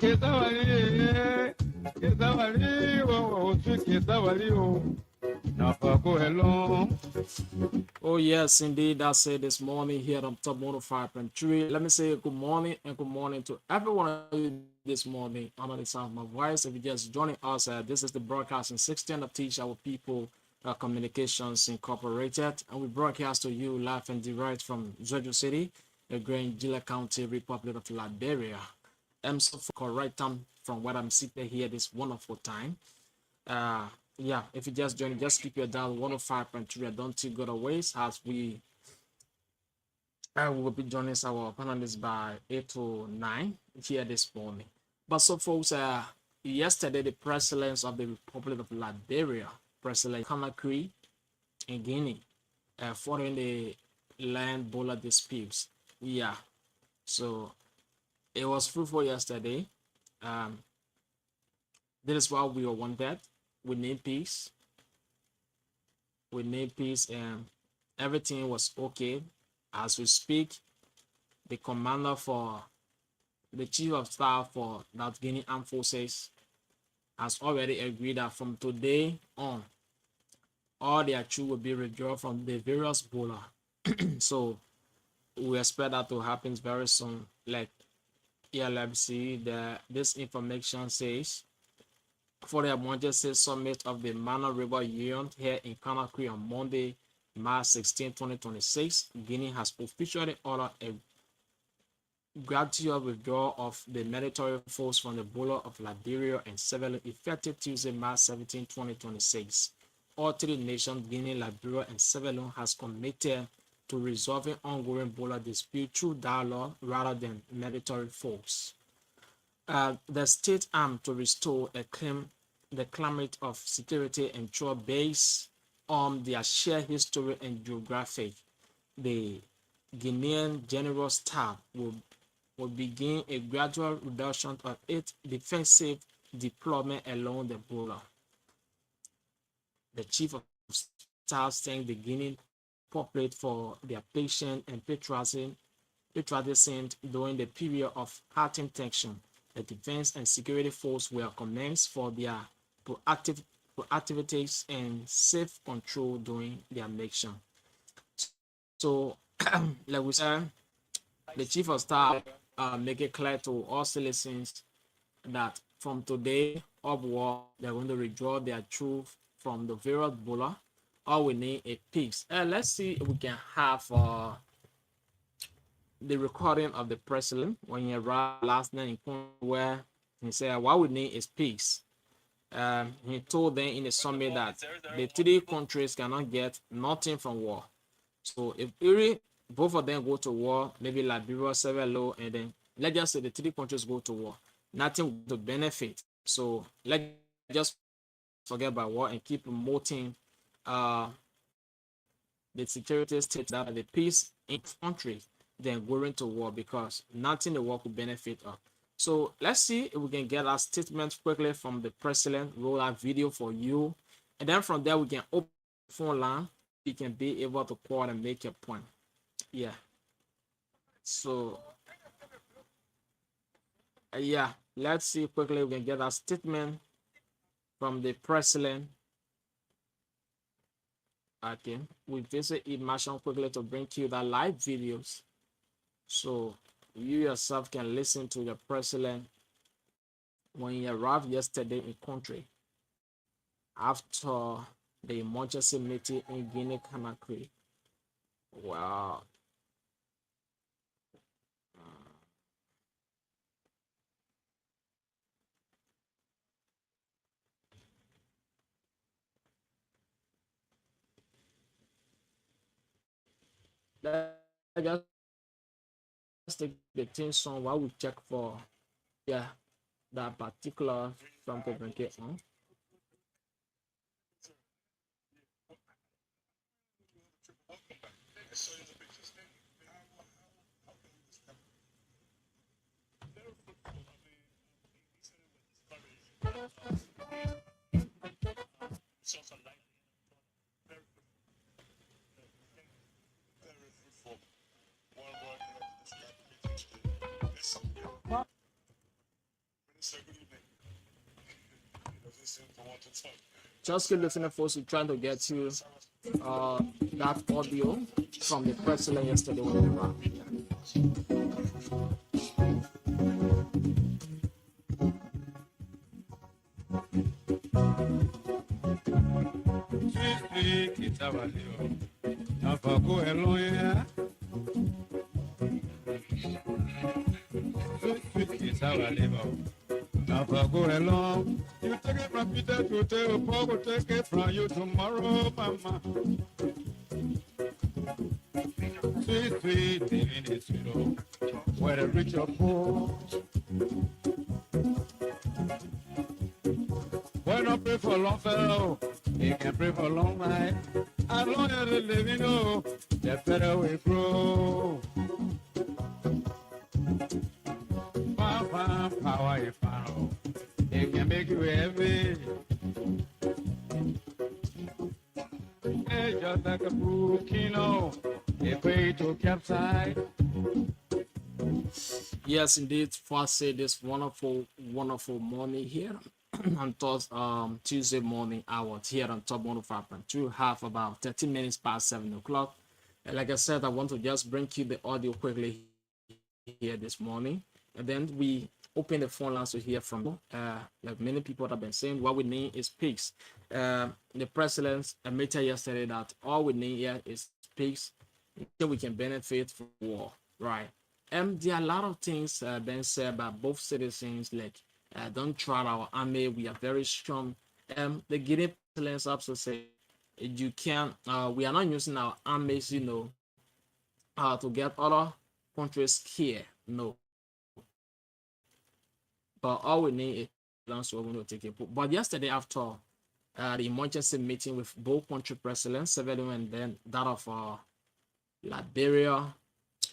Oh, yes, indeed. That's it this morning here on Top 105.3. Let me say good morning and good morning to everyone of you this morning under the sound of my voice. If you're just joining us, this is the broadcast in 16 of Teach Our People Communications Incorporated, and we broadcast to you live and direct from Georgia City, the Grand Gila County, Republic of Liberia. I'm so for correct time from what I'm sitting here this wonderful time. Yeah, if you just join, just keep your dial 105.3 and don't you go to waste as we will be joining our panelists by 8 to 9 here this morning. But so folks, yesterday the president of the Republic of Liberia, President Conakry in Guinea, following the land border disputes. Yeah, so it was fruitful yesterday. This is what we all wanted. We need peace. We need peace, and everything was okay. As we speak, the commander for the chief of staff for that Guinea Armed Forces has already agreed that from today on, all their troops will be withdrawn from the various border. So we expect that to happen very soon. Like ELMC, this information says for the emergency summit of the Mana River Union here in Conakry on Monday, March 16, 2026, Guinea has officially ordered a gradual withdrawal of the military force from the border of Liberia and Sierra Leone effective Tuesday, March 17, 2026. All three nations, Guinea, Liberia, and Sierra Leone, has committed to resolving ongoing border disputes through dialogue rather than military force. The state aimed to restore the climate of security and trust based on their shared history and geography. The Guinean General Staff will begin a gradual reduction of its defensive deployment along the border. The Chief of Staff thanked the Guinean populate for their patience and patriotism during the period of heightened tension. The defense and security force were commended for their proactivities and safe control during their mission. So, like we said, the chief of staff make it clear to all citizens that from today upward, they're going to withdraw their troops from the various border. All we need is peace. Let's see if we can have the recording of the president when he arrived last night in where he said, what we need is peace. He told them in the summit that the three countries cannot get nothing from war. So if really both of them go to war, maybe Liberia, Sierra Leone, and then let's just say the three countries go to war, nothing to benefit. So let's just forget about war and keep promoting the security state, that the peace in country, then going to war, because nothing the war could benefit of. So let's see if we can get our statement quickly from the president, roll out video for you, and then from there we can open the phone line. You can be able to call and make your point. Yeah. So yeah, let's see quickly we can get our statement from the president. Okay, we visit Immersion quickly to bring to you the live videos, so you yourself can listen to the president when he arrived yesterday in country after the emergency meeting in Guinea Conakry. Wow. Let's take the thing song while we check for that particular song to bring it on. Just keep listening, folks. We're trying to get you that audio from the president yesterday when we were. Go along. You take it from Peter to tell Paul will take it from you tomorrow, mama. Sweet, sweet, living is sweet, oh. Whether rich or poor. Why not pray for long fellow? He can pray for long life. As long as the living, oh, the better we grow. Power is found. It can make you heavy. It's just like a volcano. It's way to capsize. Yes, indeed. First, say this wonderful, wonderful morning here on Tuesday morning hour here on Top 105.2, half about 13 minutes past 7 o'clock. And like I said, I want to just bring you the audio quickly here this morning. And then we open the phone lines to hear from you. Like many people have been saying, what we need is peace. The president admitted yesterday that all we need here is peace so we can benefit from war, right? There are a lot of things being said by both citizens, like don't try our army, we are very strong. The GEDEH president also say you can't, we are not using our armies, to get other countries here, no. But all we need is so we're going to take it. But yesterday, after the emergency meeting with both country presidents, Severin and then that of Liberia,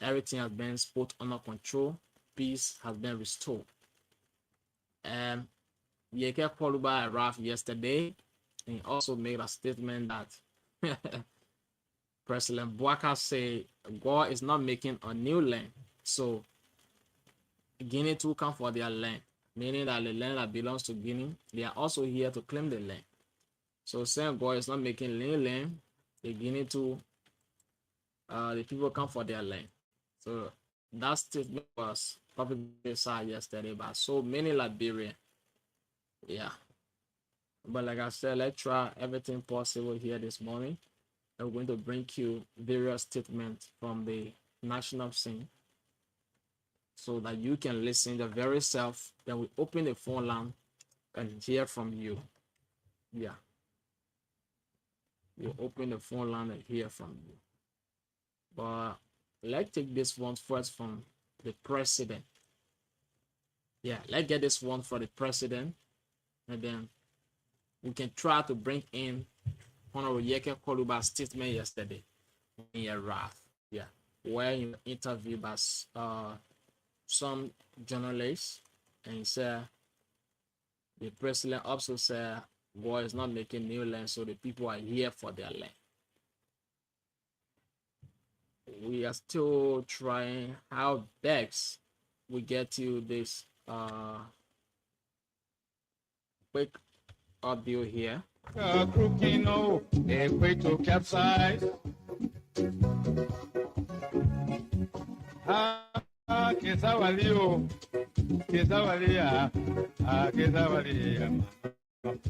everything has been put under control. Peace has been restored. Yeke Koluba arrived yesterday and also made a statement that President Bouaka said God is not making a new land. So Guinea too come for their land, meaning that the land that belongs to Guinea, they are also here to claim the land. So saying God is not making new land, the Guinea too, the people come for their land. So that statement was probably said yesterday by so many Liberians. Yeah. But like I said, let's try everything possible here this morning. I'm going to bring you various statements from the national scene so that you can listen the very self. Then we open the phone line and hear from you. Yeah. We'll open the phone line and hear from you. But let's take this one first from the president. Yeah, let's get this one for the president. And then we can try to bring in Honorable Yeke Koluba's statement yesterday in a wrath. Yeah, where you interviewed by some journalists and he said the president also said God is not making new land, so the people are here for their land. We are still trying how best we get to this quick audio here. Crookino, a way to capsize. Kesawalio, Kesawalia, Kesawalia,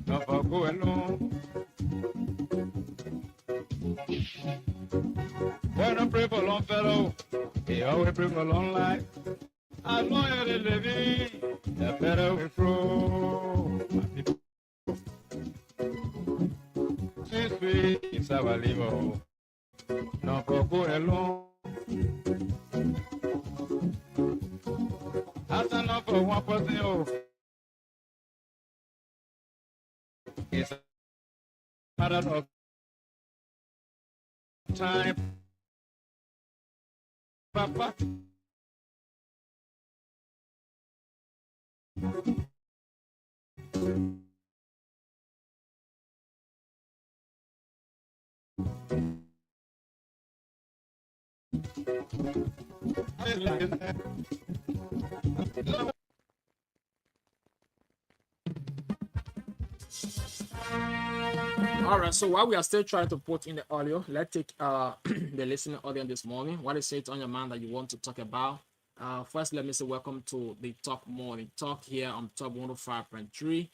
no for go alone. When I pray for long fellow, he always pray for long life. As long as they live, the better we grow. Sweet, it's our liver. No for go alone. That's enough for one person. Oh, it's a matter of time. Papa. All right, so while we are still trying to put in the audio, let's take the listening audience this morning. What is it on your mind that you want to talk about? First, let me say welcome to the Top Morning Talk here on Top 105.3.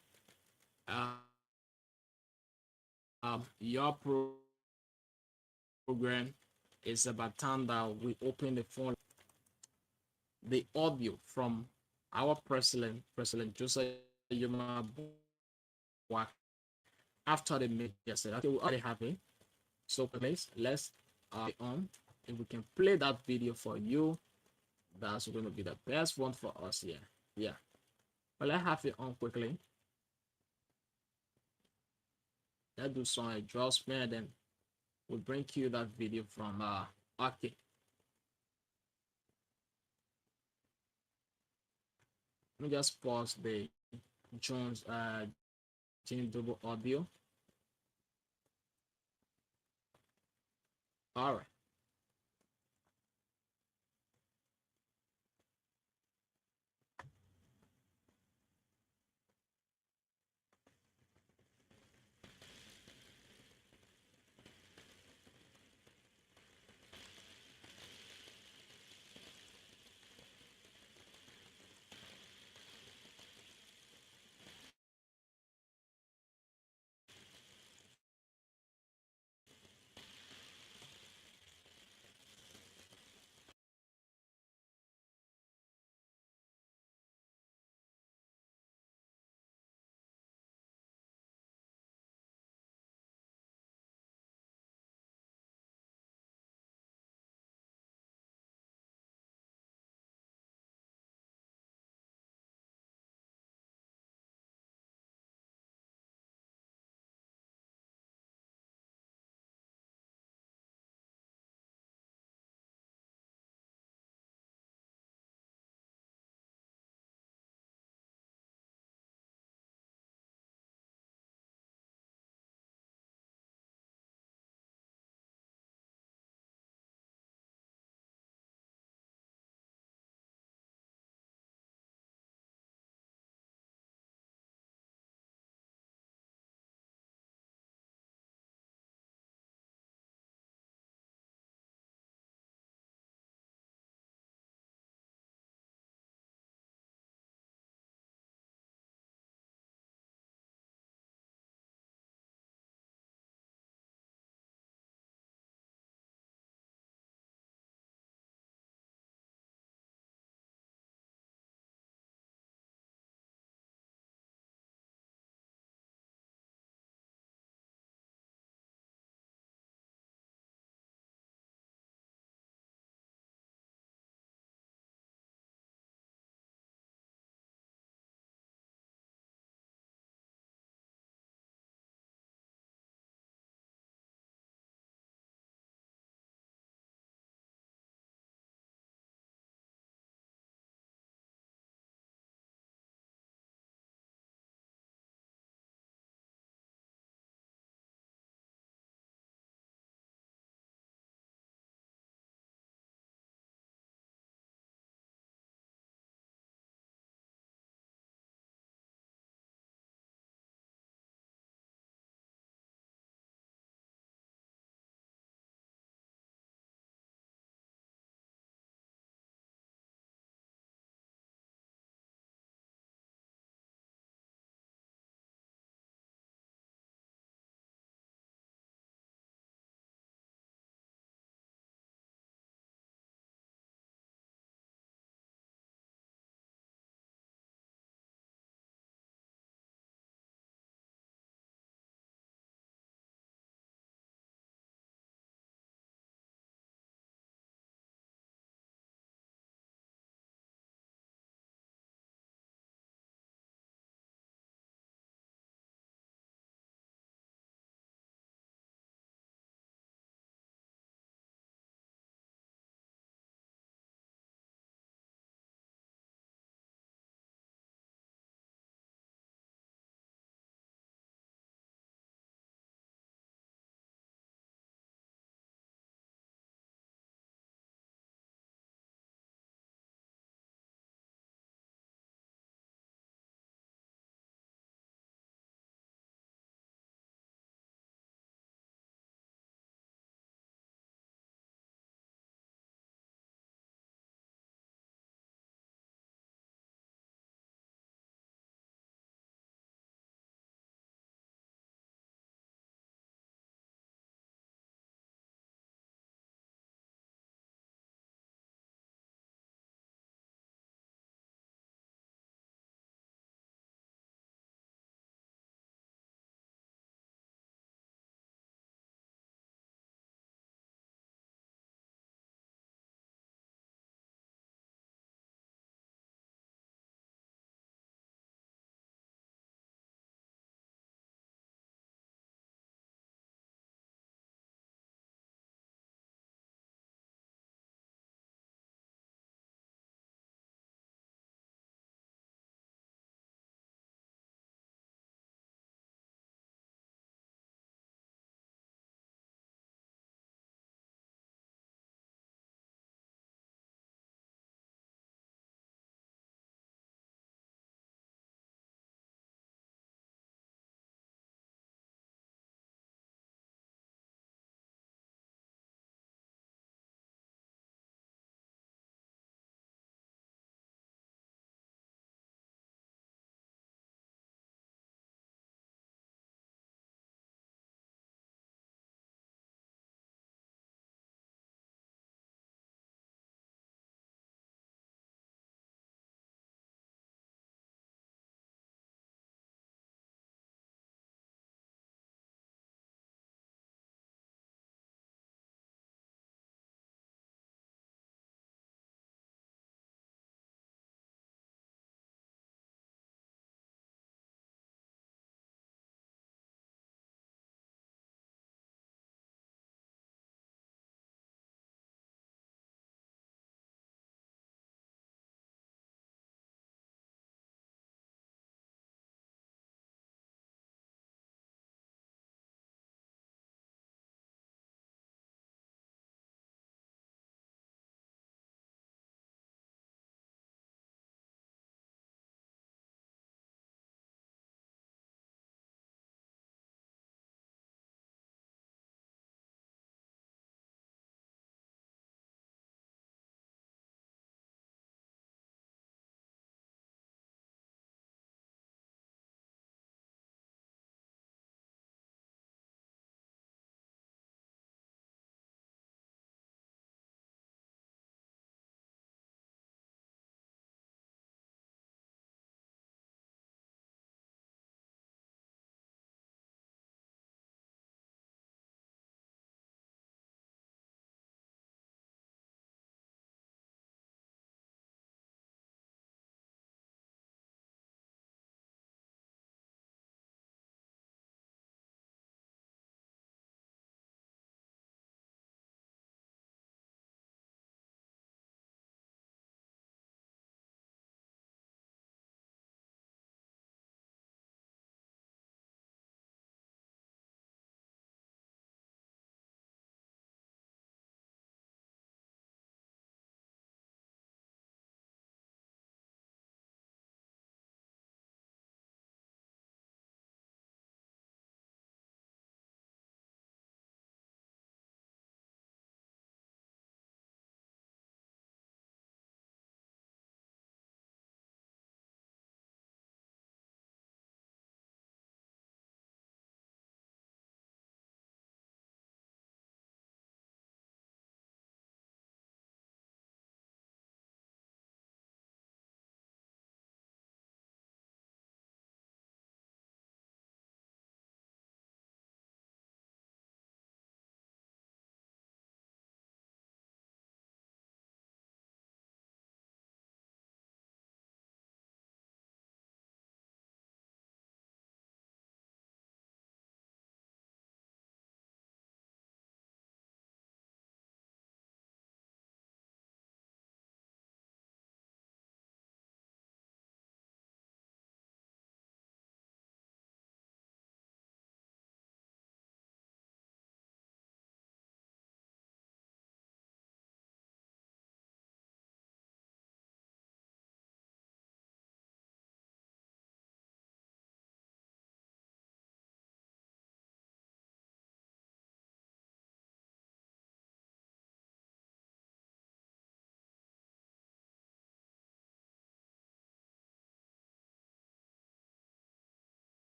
Your program is about time that we open the phone, the audio from our President Joseph Yuma after the meeting yesterday. Okay, we already have it. So please, let's on. If we can play that video for you, that's going to be the best one for us here. Yeah. But let's have it on quickly. Let's do some adjustment, then we'll bring you that video from okay. Let me just pause the Jones Gene double audio. All right.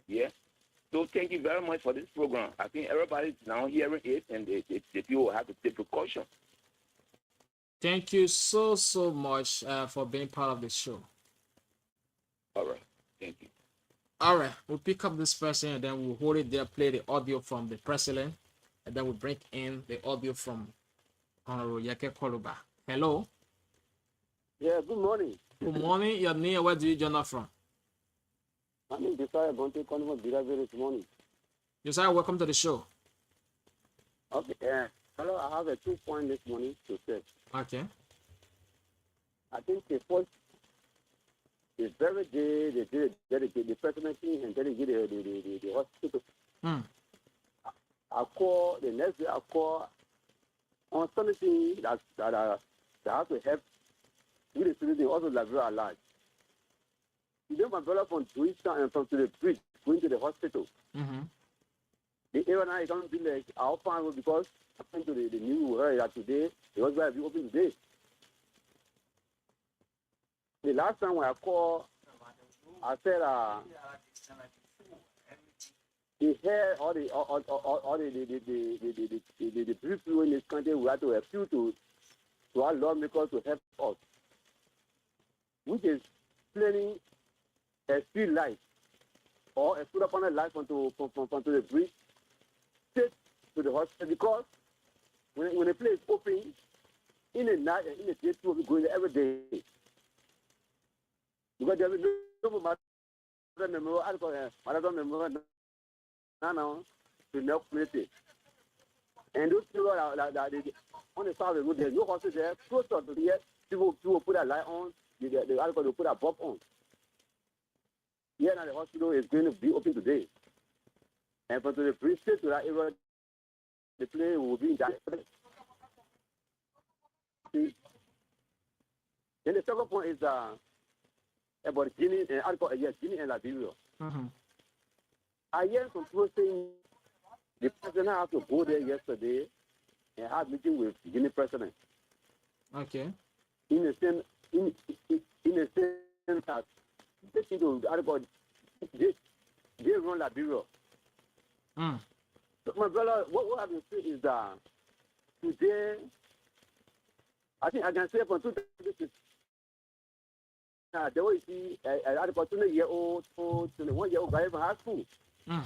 Yeah. So thank you very much for this program. I think everybody's now hearing it, and the people have to take precaution. Thank you so much for being part of the show. All right. Thank you. All right, we'll pick up this person and then we'll hold it there, play the audio from the president, and then we'll bring in the audio from Honorable Yake Koluba. Hello. Yeah, good morning. Good morning. Your name, where do you join us from? My name is Josiah Bonte calling from DWEH this morning. Josiah, welcome to the show. Okay, hello, I have a 2 point this morning to say. Okay. I think the first, the very day they did the presidency and dedicated the hospital. I call, the next day I call on something that have to help with the students also Liberia alive. You know, my brother from Twister and from to the bridge going to the hospital. Mm-hmm. The area now is going to be like our farm because according to the news that today, the hospital will be open today. The last time when I called, I said they had all the people in this country we have to appeal to our lawmakers to help us, which is planning a street light or a solar panel light onto the bridge, straight to the hospital, because when the place is open, in the night and in the day, people will be going there every day. Because there will be no matter member, now to the community. And those people are on the side of the road, there's no hospital there, close to here, people put a light on, the alcohol will put a bulb on. Here now the hospital is going to be open today. And from the bridge straight to that area, the place will be in that. Then the second point is about Guinea and alcohol, yes, Guinea and Liberia. Mm-hmm. I hear some people saying the president had to go there yesterday and have meeting with Guinea president. Okay. In the same that they people they run Liberia. Mm. So my brother, what I've been saying is that today, I think I can say for 2016, there was an article 20-year-old, 21-year-old guy in high school. Mm.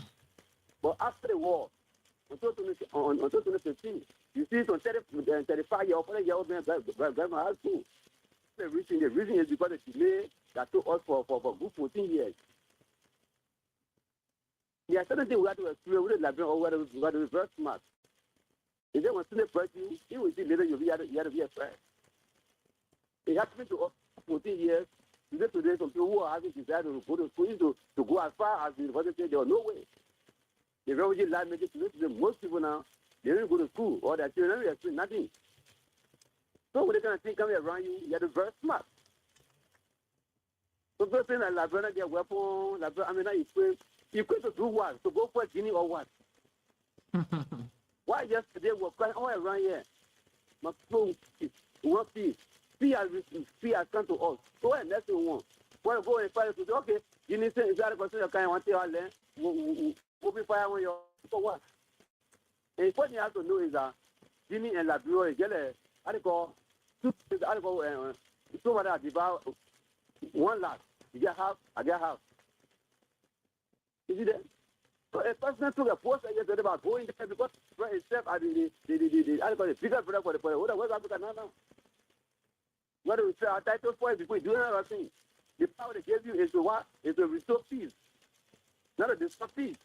But after the war, until 2015, you see some 35-year-old, 40-year-old men graduating high school. The reason is because the delay that took us for good 14 years. There are certain things we have to explain with the Liberian or whether we have to be very smart. If they want to press you, you will see later you have to be afraid. It happened to us 14 years. Today, some people who are having desire to go to school to go as far as the university, there was no way. The refugee life makes it most people now, they don't go to school or their children don't experience nothing. So when they kind of thing coming around you, you have to be very smart. So people saying that Liberia get weapons, I mean, you going to do what? To go for Guinea or what? Why yesterday we were crying all around here? My phone is one peace. Fear has come to us. So what next thing we want? Want to go and fight to say, okay, you need to say, is that a question you can't want to learn? We'll be fire on your, for what? And what you have to know is that Guinea and Liberia get a article, two much about 1 lakh. You get half, I get half. You see that? So a person took a post yesterday about going there because itself are the bigger brother for the West Africa now. What do we say? Our title for it before you do another thing. The power they gave you is to what? Is to restore peace, not to destroy peace.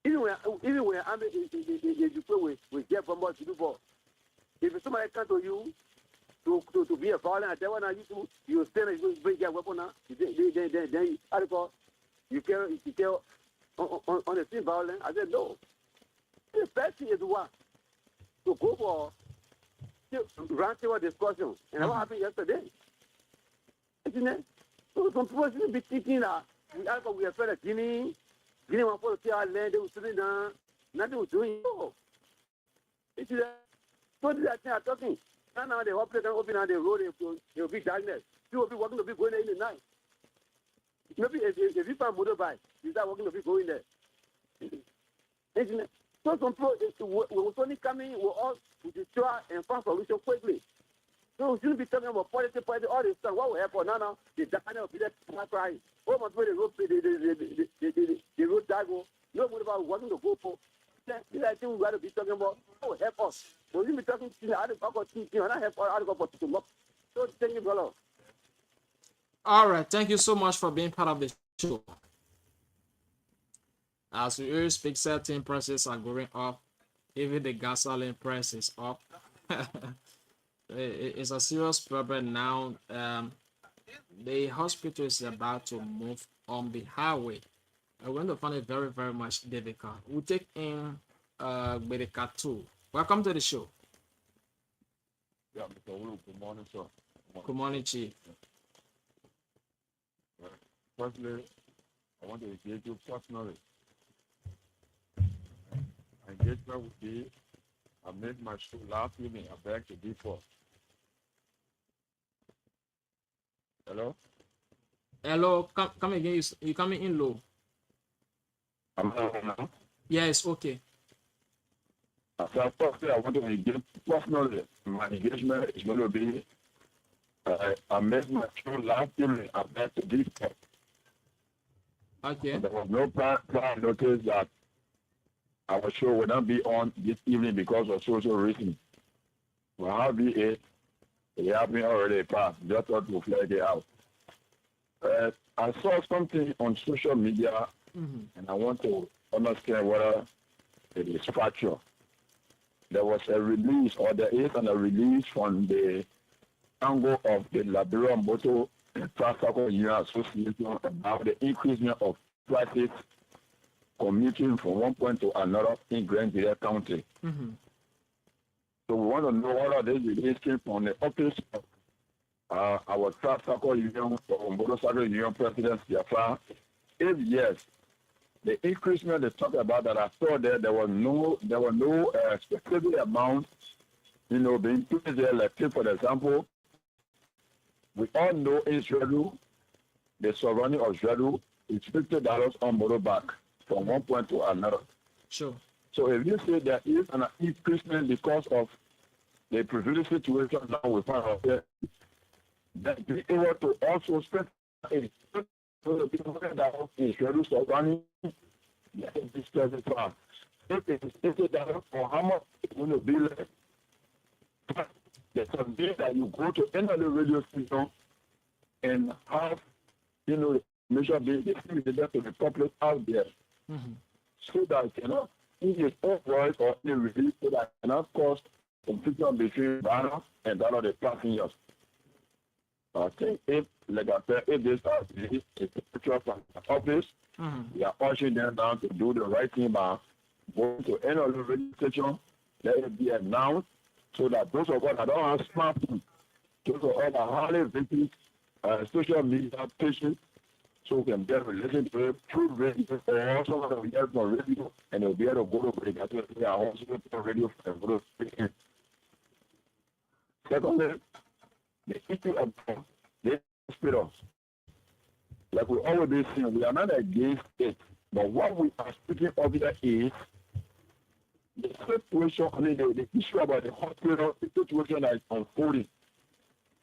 Even when army you play with get from what to do for. If somebody come to you to be a violent, that one you stand and you bring your weapon now. Then you kill on the same violence. I said no. The first thing is what? To go for roundtable discussion. And what happened yesterday? Isn't it? So some people should be thinking that we are fed Guinea want to take our land, they will sit down, nothing was doing. No. Isn't it? So these are talking. Now the whole place can open on the road, it will be darkness. People will be walking to be going in the night. Maybe if you find motorbike, you start walking, people going there. Isn't it? So some people will only come in, will all destroy and find solution quickly. So we shouldn't be talking about politics, all this stuff. What will happen now? The Daniel will be there crying. What must be the road diagonal? No more about wanting to go for. I think we got to be talking about what will help us. So we be talking to the other people, and I have other people to look. So thank you, brother. All right, thank you so much for being part of the show. As we hear, speak, certain prices are going up. Even the gasoline price is up. It's a serious problem now. The hospital is about to move on the highway. I'm going to find it very, very much difficult. We'll take in GEDEH 2. Welcome to the show. Yeah, Mr. WULU, good morning, sir. Good morning, Chief. Firstly, I want to engage you personally. Engagement with you. I made my show last evening. I beg to differ. Hello? Hello, come again. You coming in low. I'm now. Yeah, it's okay. So firstly, I want to engage personally. My engagement is going to be, I made my show last evening. I beg to differ. Okay. There was no plan notice that our show will not be on this evening because of social reasons. Well, how be it? It happened already past. Just thought to flag it out. I saw something on social media, and I want to understand whether it is factual. There was a release, or there is a release from the angle of the Liberia Motor Transport Union Association about the increasement of prices commuting from one point to another in GEDEH County. So we want to know whether this release came from the office of our Transport Union or Motorcycle Union President Siafa. If yes, the increasement they talk about that I saw there was no specific amount, being put there. Like for example, we all know in Shredu, the surrounding of Shredu is $50 on motorbike from one point to another. Sure. So if you say there is an increasement because of the previous situation now we find out there, that be able to also spend so the people that in Shredu surrounding this far. If it is $50 for how much it will be less. There's some day that you go to any other radio station and have, measure being distributed to the public out there. So that in his own voice or in release, so that cannot cause confusion between Ghana and that of the passengers. I think if, like I said, if this is a picture from the office, we are urging them down to do the right thing by going to any other radio station, let it be announced, so that those of us that don't have smartphones, those of us that hardly visit social media pages, so we can better listen to it through radio or someone that we hear from radio, and they'll be able to go to the GEDEH also to radio and go to speaking. Secondly, the issue of the hospitals. Like we always been saying, we are not against it, but what we are speaking of here is the situation, the issue about the hospital, the situation that is unfolding.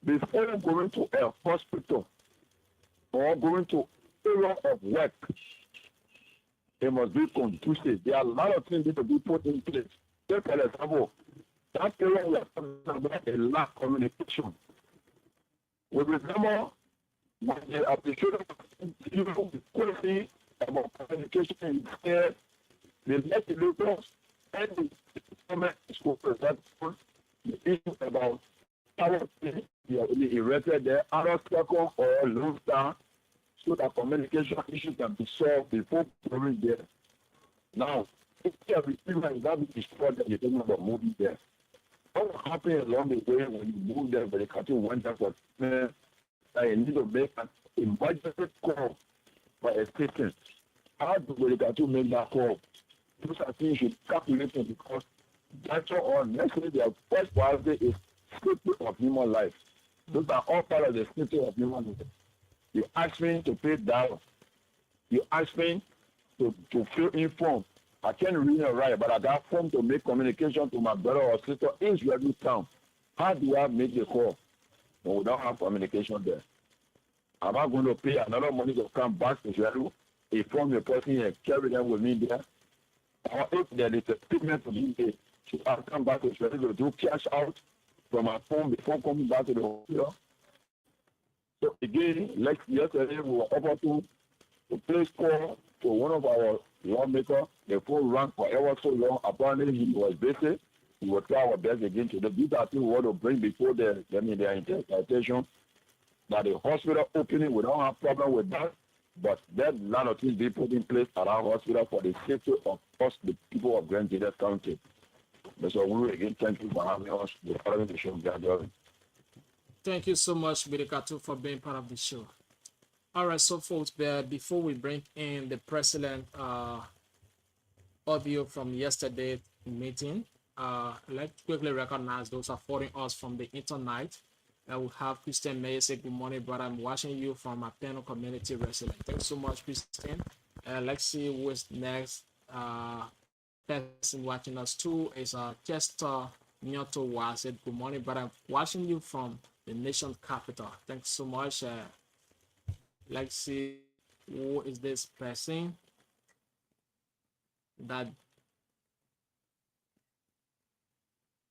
Before going to a hospital or going to area of work, it must be conducive. There are a lot of things that need to be put in place. Take for example, that area we are talking about a lack of communication. We remember when the application of quality about communication is there, the legislators and the government school present the issue about power the erected there, other circle or low down, so that communication issues can be solved before going there. Now, if you have received that is destroyed, you don't know about moving there. What will happen along the way when you move there, but the country went there for you need to make an emergency call for a station. How do we get to make that call? Those are things you calculate because that's all. Next thing, the first priority is safety of human life. Those are all part of the safety of human life. You ask me to pay down. You ask me to fill in form. I can't read and write, but I got form to make communication to my brother or sister in Israeli town. How do I make the call when we don't have communication there? Am I going to pay another money to come back to Israel, inform the person and carry them with me there? Or if there is a payment to be paid, should I come back to Israel to do cash out from my phone before coming back to the hospital? So again, like yesterday, we were able to place call to one of our lawmakers. The phone rang for ever so long. Apparently, he was busy. We will try our best again to do. These are things we want to bring before their interpretation. That the hospital opening, we don't have problem with that. But there are a lot of things being put in place at our hospital for the safety of us, the people of Grand GEDEH County. So we again thank you for having us. The following the show gradually. Thank you so much, Bidikatu, for being part of the show. All right, so folks, before we bring in the president audio from yesterday's meeting, let's quickly recognize those supporting us from the internet. We have Christian May say, good morning, brother. I'm watching you from my panel community resident. Thanks so much, Christian. Let's see who's next. Person watching us too is Chester Nyoto was said, good morning, brother. I'm watching you from the nation's capital. Thanks so much. Let's see who is this person that.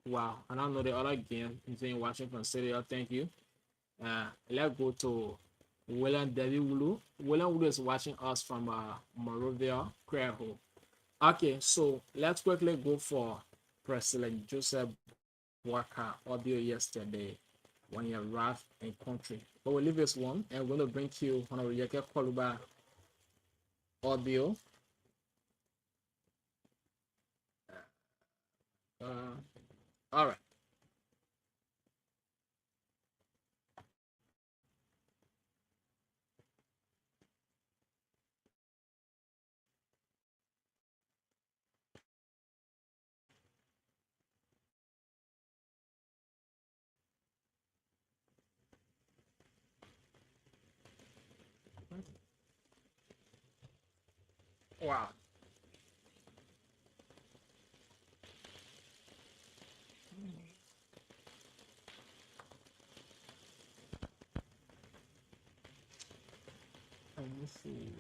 Wow, I don't know the other game. I'm saying watching from Syria. Thank you. Let's go to William WULU. William WULU is watching us from Morovia, Creho. Okay, so let's quickly go for President Joseph Walker audio yesterday when he arrived in country. But we'll leave this one and we're going to bring you Honorable Yeke Koluba audio. All right. Wow. Let me see.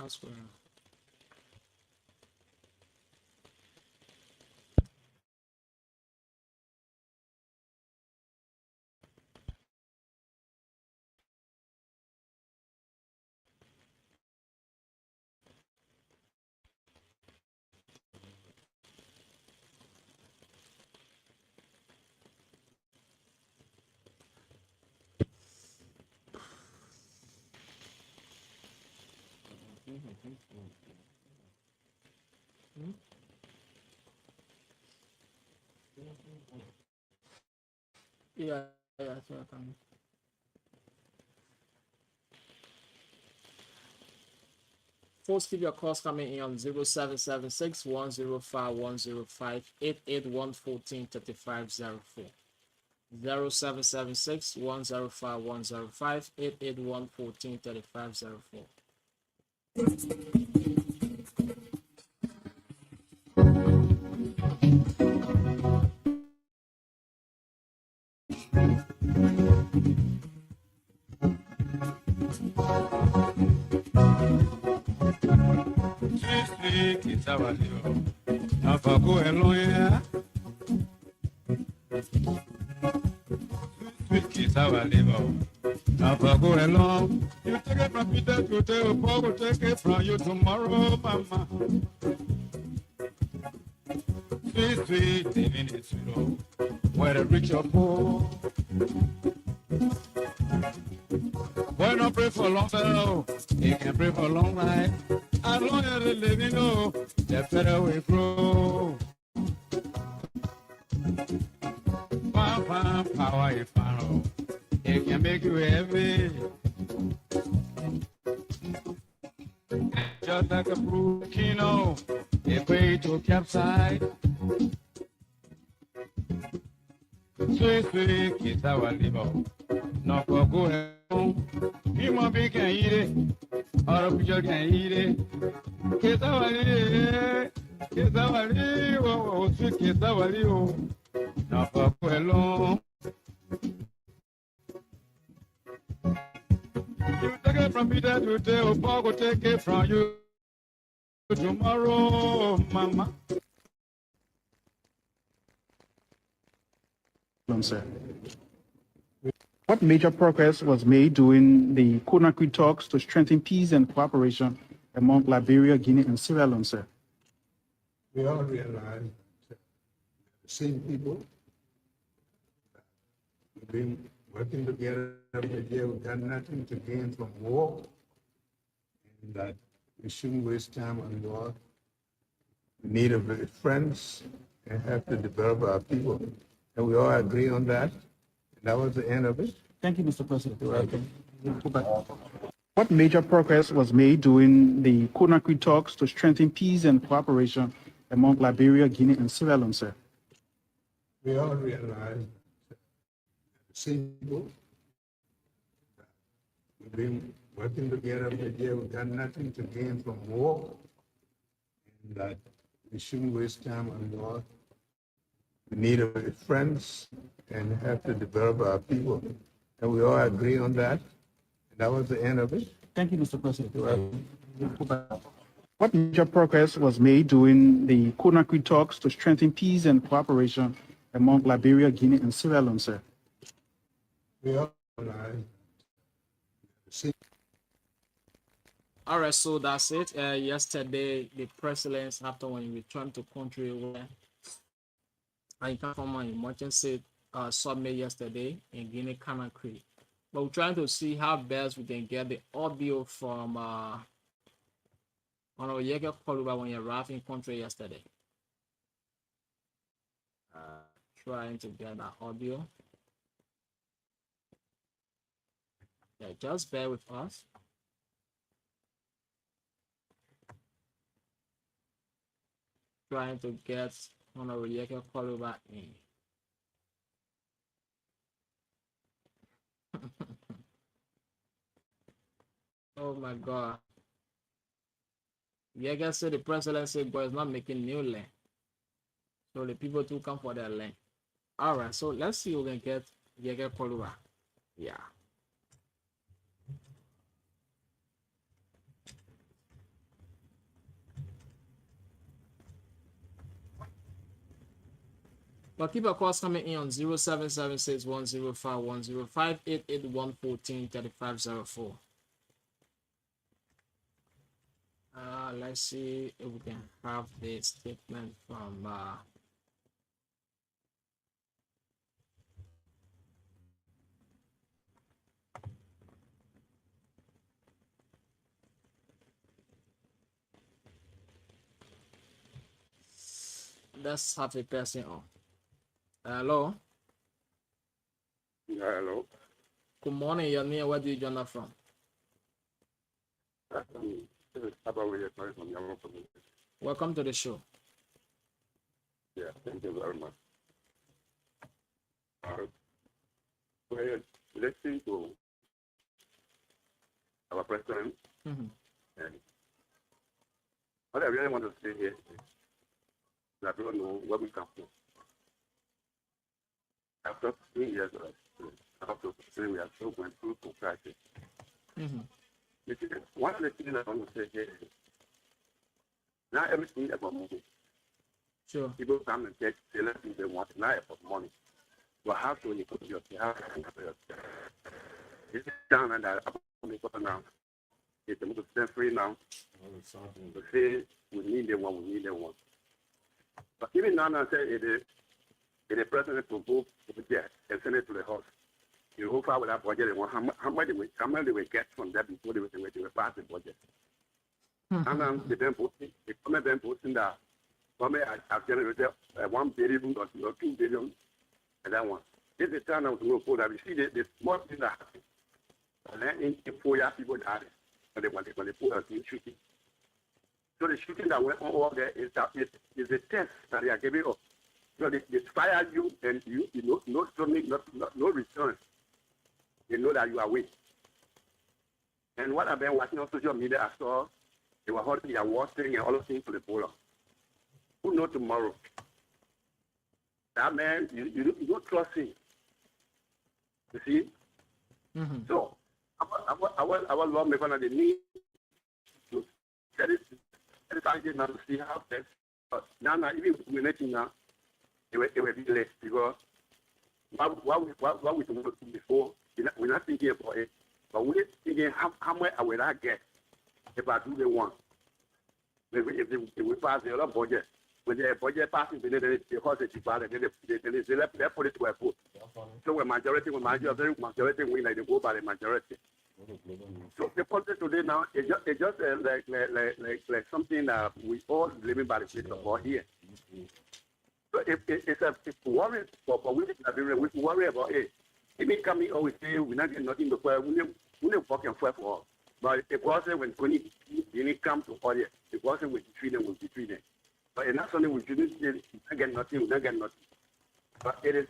That's where. Yeah, sure. Folks, keep your calls coming in on 0776 105 105 881 143504. 0776 105 105 881 143504. You take it from me, that you take a power, take it from you tomorrow, mama. Sweet, sweet, living is slow. Where the rich or poor, boy don't pray for long fellow. He can pray for long life. As long as they live, you know, the better we grow. Power is final. It can make you heavy. Just like a volcano, it way to capsize. Sweet, sweet, kiss our liver. No for go home. Human being can eat it. Other people can eat it. Kiss our liver. Kiss our liver. Oh, sweet, kiss our liver. No for go alone. You take it from me that today, or Paul will take it from you tomorrow, mama. Sir. What major progress was made during the Conakry talks to strengthen peace and cooperation among Liberia, Guinea, and Sierra Leone, sir? We all realize that the same people have been working together every day. We've got nothing to gain from war, and that we shouldn't waste time on war. We need to be friends and have to develop our people. And we all agree on that. And that was the end of it. Thank you, Mr. President. You're welcome. Go back. What major progress was made during the Conakry talks to strengthen peace and cooperation among Liberia, Guinea, and Sierra Leone, sir? We all realize that the same people have been working together every day. We've got nothing to gain from war, and that we shouldn't waste time on war. We need to be friends and have to develop our people. And we all agree on that. And that was the end of it. Thank you, Mr. President. Go back. What major progress was made during the Conakry talks to strengthen peace and cooperation among Liberia, Guinea, and Sierra Leone, sir? We all realize the same. All right, so that's it. Yesterday, the president, after when he returned to country, where I came from an emergency summit yesterday in Guinea Conakry. But we're trying to see how best we can get the audio from Honorable Koluba when he arrived in country yesterday. Trying to get that audio. Yeah, just bear with us. Trying to get Honorable Koluba in. Oh my God. Yeager said the president said, boy, it's not making new land. So the people too come for their land. All right, so let's see who can get Yeager Koluba. Yeah. But keep a calls coming in on 07761051058881143504. Let's see if we can have the statement from let's have a person on. Hello. Yeah, hello. Good morning, your name. Where do you join us from? This is Abaweye calling from Yamon Community. Welcome to the show. Yeah, thank you very much. We're listening to our president, Mm-hmm. and what I really want to say here is that we don't know where we come from. After 3 years after we are still going through to crisis. Mm-hmm. One of the things I want to say here is not everything about money. Sure. People come and take everything they want, not about money. You have to negotiate. You have to negotiate. It's down and that now. It's a little free now. To say we need them one, we need them one. But even now, I say it is president to go to the jet and send it to the house. You go far with that budget, and how much they will get from that before they will pass the budget. And then the government posting that government has generated 1 billion or 2 billion, and that one. This is the time of the road that we see the small thing that happens. And then in 4 years, people died. When they put us in shooting. So the shooting that went on over there is a test that they are giving us. So they fire you and you know no return. They know that you are weak. And what I've been watching on social media, I saw they were holding their war thing and all those things for the bowler. Who knows tomorrow? That man, you don't trust him. You see? Mm-hmm. So our lawmakers, they need to set it now to see how best. Now, even when it's now, it will be less because what we do before, we're not thinking about it, but we're thinking how much will I get if I do the one. If we pass the other budget, when the budget passes, then they cause it to pass, and then they put it to a vote. So when majority win, like they go by the majority. So the politics today now is just like something that we all living by the grace of God here. So it's worry for we worry about it. It may come in always say we're not getting nothing before we don't fucking fight for all. But the person when it comes to audience, the person will be treated. But it's not something we shouldn't say, we not get nothing. But it is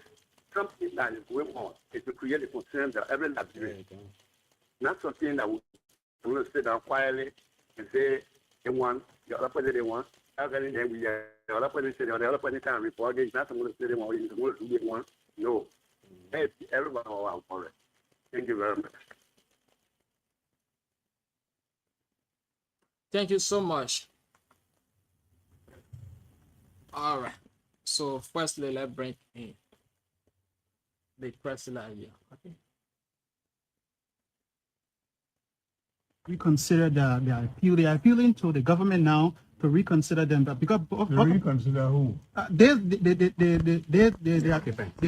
something that is going on. It's to create a concern that every Liberian. Not something that we will sit down quietly and say they want, the other person they want, the other person say the other person can report it. It's not someone to say they want, it's someone to do they want. No. Hey, everyone will for it. Thank you very much. Thank you so much. All right. So firstly, let's bring in the president here. Okay. Reconsider the appeal. They are appealing to the government now to reconsider them, but because reconsider who? The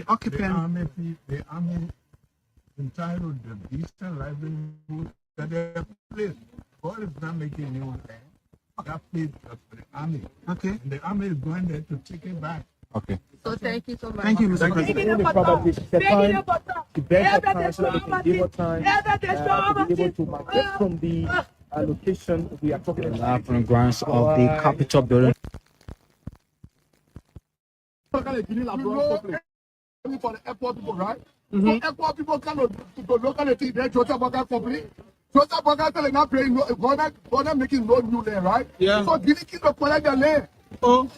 occupant. The army entitled the Eastern livelihood that they have placed. God is not making new land. That place was for the army. Okay. And the army is going there to take it back. Okay. So thank you so much. Thank you, Mr. President. The best time so that they can give us time to be able to migrate from the location we are talking about. From grounds of the Capitol building. For the airport people, right? So airport people cannot to locality there, Joseph Burger Company. Joseph Burger telling not paying no government making no new land, right? Yeah. So Guinea keep the collect the land. Oh,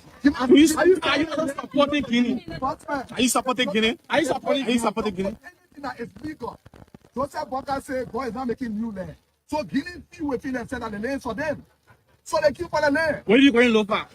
are you supporting Guinea? Are you supporting Guinea? Are you supporting Guinea? Anything that is legal. Joseph Burger say God is not making new land. So Guinea feel within and said that the land for them. So they keep on the land. Where are you going, Lofa?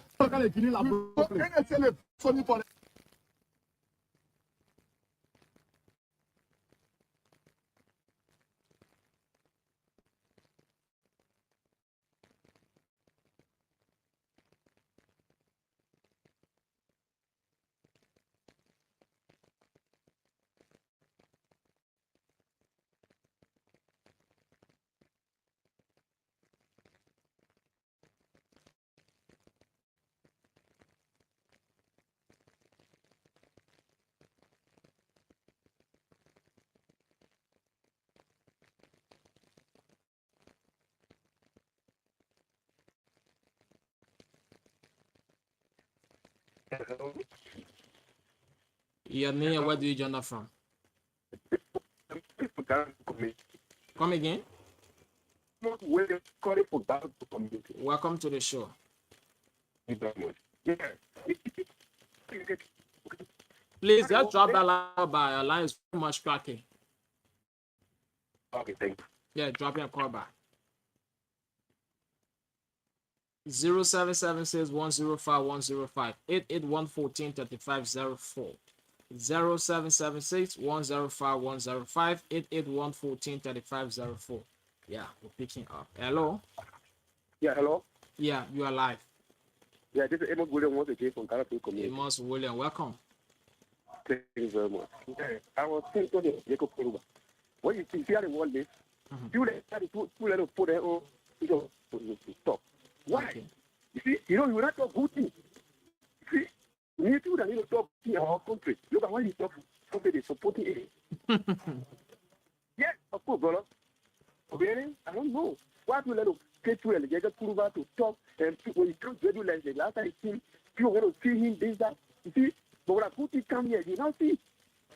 Your name, where do you join us from? Come again? Welcome to the show. Please just drop that line by. Your line is too much cracking. Okay, thank you. Yeah, drop your call back. 0776-105-105 881-14-3504 0776-105-105 881-14-3504. Yeah, we're picking up. Hello. Yeah, hello. Yeah, you are live. Yeah, this is Amos William once again from Carapel Community. Amos William, welcome. Thank you very much. Okay. I was thinking of Jacob Kuruba. When you see how the world lives, you let to put their own to stop. Why? Okay. You see, you know, you will not talk good things. You see, we need to talk in our country. Look at when you talk somebody supporting it. Yes, of course, brother. Okay, I don't know. Why do you let us get to the Kuruba to talk and when you come to the last time people want to see him this that. You see, but when I put it come here, you don't see.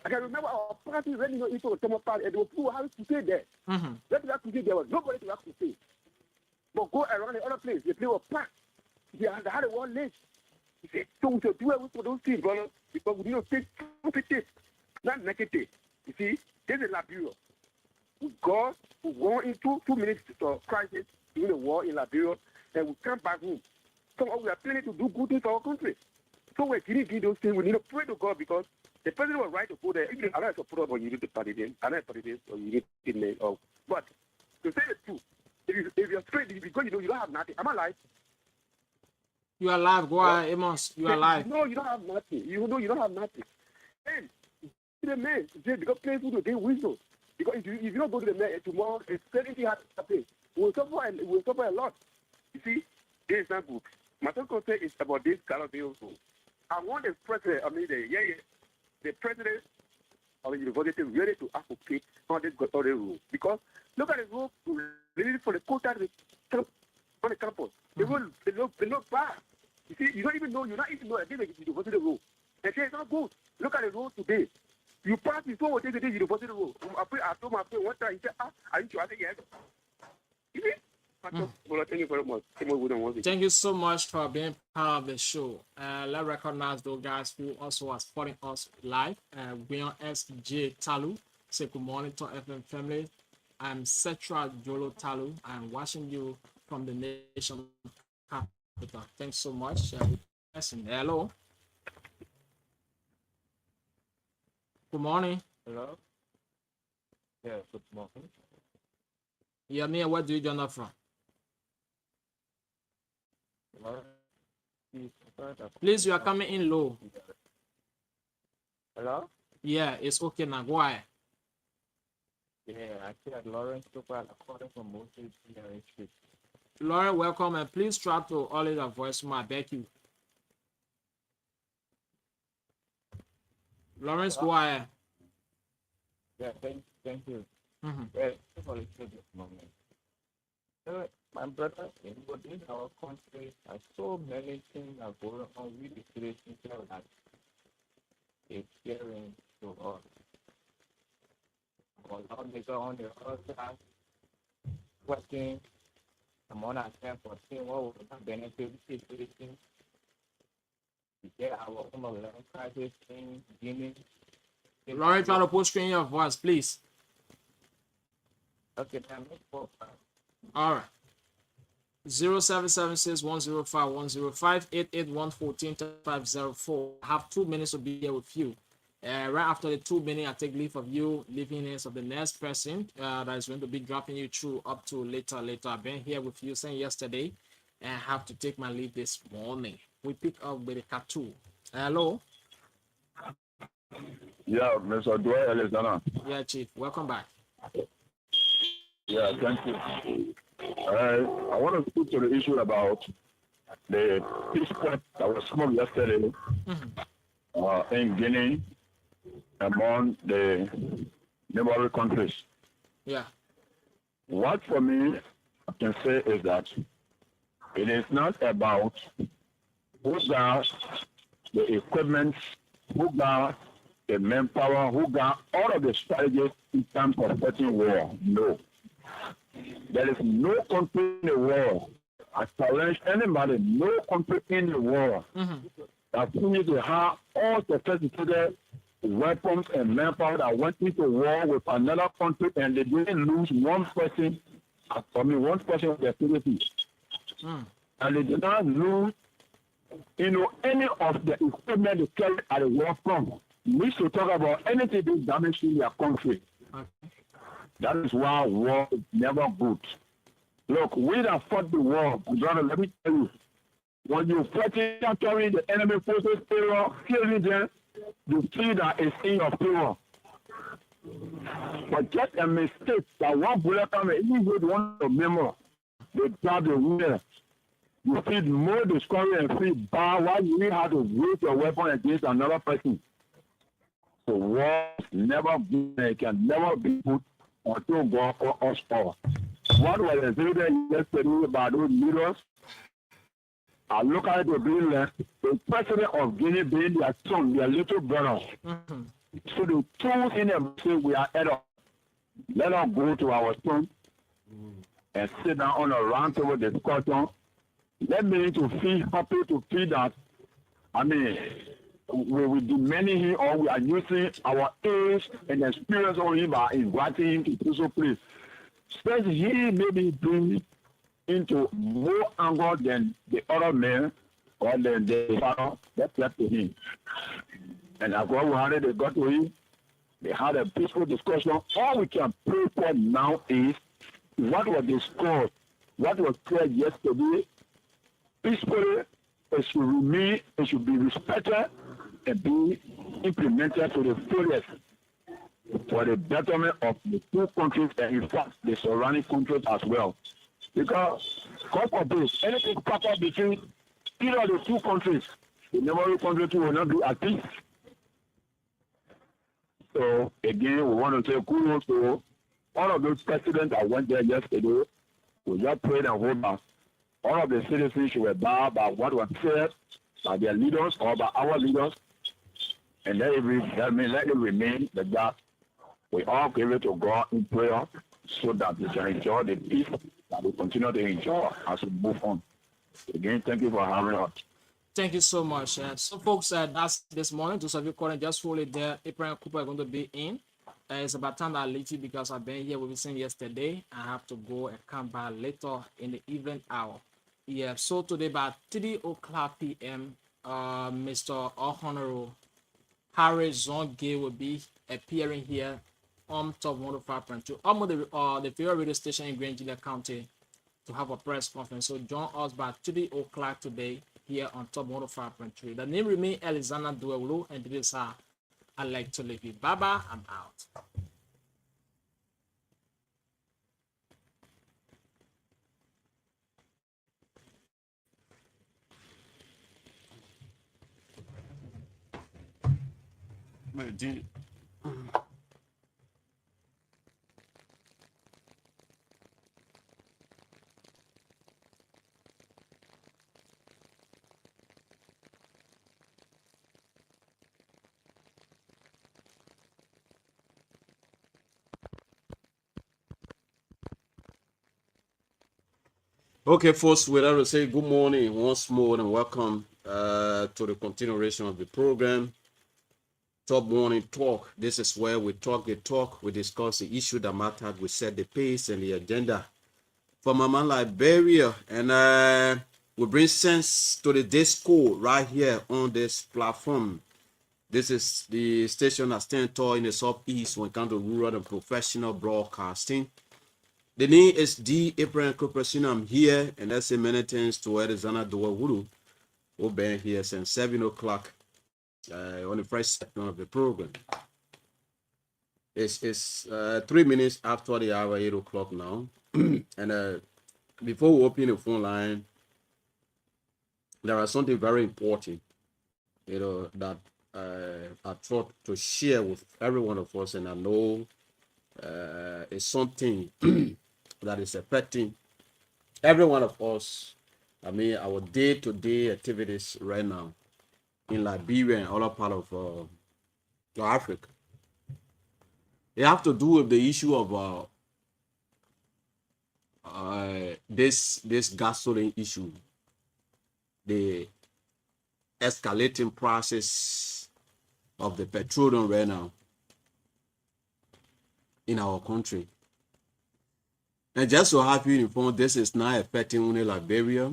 I can remember our party really not into a summer party and there were people having to say there. Let me have to say there was nobody to have to say. But go around the other place, they play a pack. They had a one leg. He said, so we should do it with those things, brother, because we need to take stupid, not negative. You see, this is Liberia. God will go into 2 minutes of crisis during the war in Liberia and we come back home. So we are planning to do good things for our country. So we're getting those things. We need to pray to God because the president was right to go there. I'm not supporter of you need to party this, I'm not party this, or you need to name of. But to say the truth, if you're straight, because you know you don't have nothing. Am I alive? You are alive. Go ahead, Amos. You are alive. No, you don't have nothing. You know you don't have nothing. Then the man, because people to gain wisdom. Because if you don't go to the man tomorrow, it's anything has to happen. We'll suffer a lot. You see, this is not good. My second concern is about this kind of thing also. I want the president, the president of the university really to advocate on this other rule. Because look at the rule released for the quota on the campus. They look bad. You see, you don't even know that this is the university rule. And say it's not good. Look at the rule today. You pass before we take the university rule. I told my friend one time, he said, are you sure? I said, yes. You see? Well, thank you very much. Thank you so much for being part of the show. Let's recognize those guys who also are supporting us live. William S.J. Talu, say good morning to FM family. I'm Setra Jolo Talu. I'm watching you from the nation capital. Thanks so much. Hello. Good morning. Hello? Yeah, good morning. Yeah, me, where do you join up from? Please, you are coming in low. Hello? Yeah, it's okay now. Go ahead. Yeah, I said Lawrence Topal, according from Moses Street. Lauren, welcome, and please try to always your voice more. I beg you. Lawrence, go ahead. Yeah, thank you. Mm-hmm. Well, for this moment. My brother, in our country, so many things are going on with the situation that it's sharing to us. But now they go on the other side, working, I'm on our time for seeing what would benefit the situation. We get our own crisis thing, beginning. Lauren, try to post screen your voice, please. Okay, then all right. 0776-105-105-881-14-504. I have 2 minutes to be here with you. Right after the 2 minutes, I take leave of you, leaving hands of the next person that is going to be dropping you through up to later. I've been here with you since yesterday and I have to take my leave this morning. We pick up with a cartoon. Hello? Yeah, Mr. Dwayne Alexander. Yeah, Chief. Welcome back. Yeah, thank you. I want to speak to the issue about the peace point that was smoked yesterday in Guinea among the neighboring countries. Yeah. What for me I can say is that it is not about who got the equipment, who got the manpower, who got all of the strategies in terms of fighting war. No. There is no country in the world. I challenge anybody, no country in the world that seems to have all sophisticated weapons and manpower that went into war with another country and they didn't lose one person, one person with activity. And they did not lose, any of the equipment they carried at the war front. We should talk about anything that damage in their country. That is why war is never good. Look, we that fought the war, brother, let me tell you, when you fight carrying the enemy forces terror, killing them, you feel that it's in your favor. But just a mistake that one bullet come in, even though one of them, they grab the winner. You feel more discouraged and feel bad. Why you have to use your weapon against another person? So war never be, it can never be put until God for us all. What was the thing yesterday about those leaders? I look at it to be like the president of Guinea being their son, their little brother. Mm-hmm. So the two in them say we are head up. Let us go to our son and sit down on a round table discussion. Let me to feel happy to feel that, I mean, we will demanding him or we are using our age and experience on him by inviting him to do so place. Especially he may be bring into more anger than the other man or than the father that left to him. And as well, they got to him, they had a peaceful discussion. All we can pray for now is what was discussed, what was said yesterday, peacefully, it should remain, it should be respected and be implemented to the fullest for the betterment of the two countries and in fact the surrounding countries as well. Because God forbid, anything proper between either of the two countries, the neighboring country will not be at peace. So again, we want to say kudos to all of those presidents that went there yesterday. We just prayed and hold back. All of the citizens should bow by what was said by their leaders or by our leaders, and let it remain like that. We all give it to God in prayer so that we can enjoy the peace that we continue to enjoy as we move on. Again, thank you for having us. Thank you so much. So, folks, that's this morning. Those of you calling, just hold it there. April and Cooper are going to be in. It's about time that I leave you because I've been here with you since yesterday. I have to go and come back later in the evening hour. Yeah, so today by 3 o'clock p.m., Mr. Honorable Harry Zonge will be appearing here on Top 105.2, almost the favorite radio station in Grand Gila County, to have a press conference. So join us by 3 o'clock today here on Top 105.3. The name remains Alexander WULU, and this is how I like to leave you. Bye-bye, I'm out. Okay, folks, we'd like to say good morning once more and welcome to the continuation of the program. Top Morning Talk. This is where we talk the talk, we discuss the issue that mattered, we set the pace and the agenda for Mama Liberia, and we bring sense to the disco right here on this platform. This is the station that stands tall in the Southeast when it comes to rural and professional broadcasting. The name is D. Abraham Corporation. I'm here, and let's say many thanks to Alexander WULU, who've been here since 7 o'clock on the first section of the program. It's 3 minutes after the hour, 8 o'clock now. And before we open the phone line, there is something very important, that I thought to share with every one of us, and I know it's something that is affecting every one of us. I mean, our day-to-day activities right now in Liberia and other part of Africa. They have to do with the issue of this gasoline issue, the escalating process of the petroleum right now in our country. And just so happy you informed, this is not affecting only Liberia.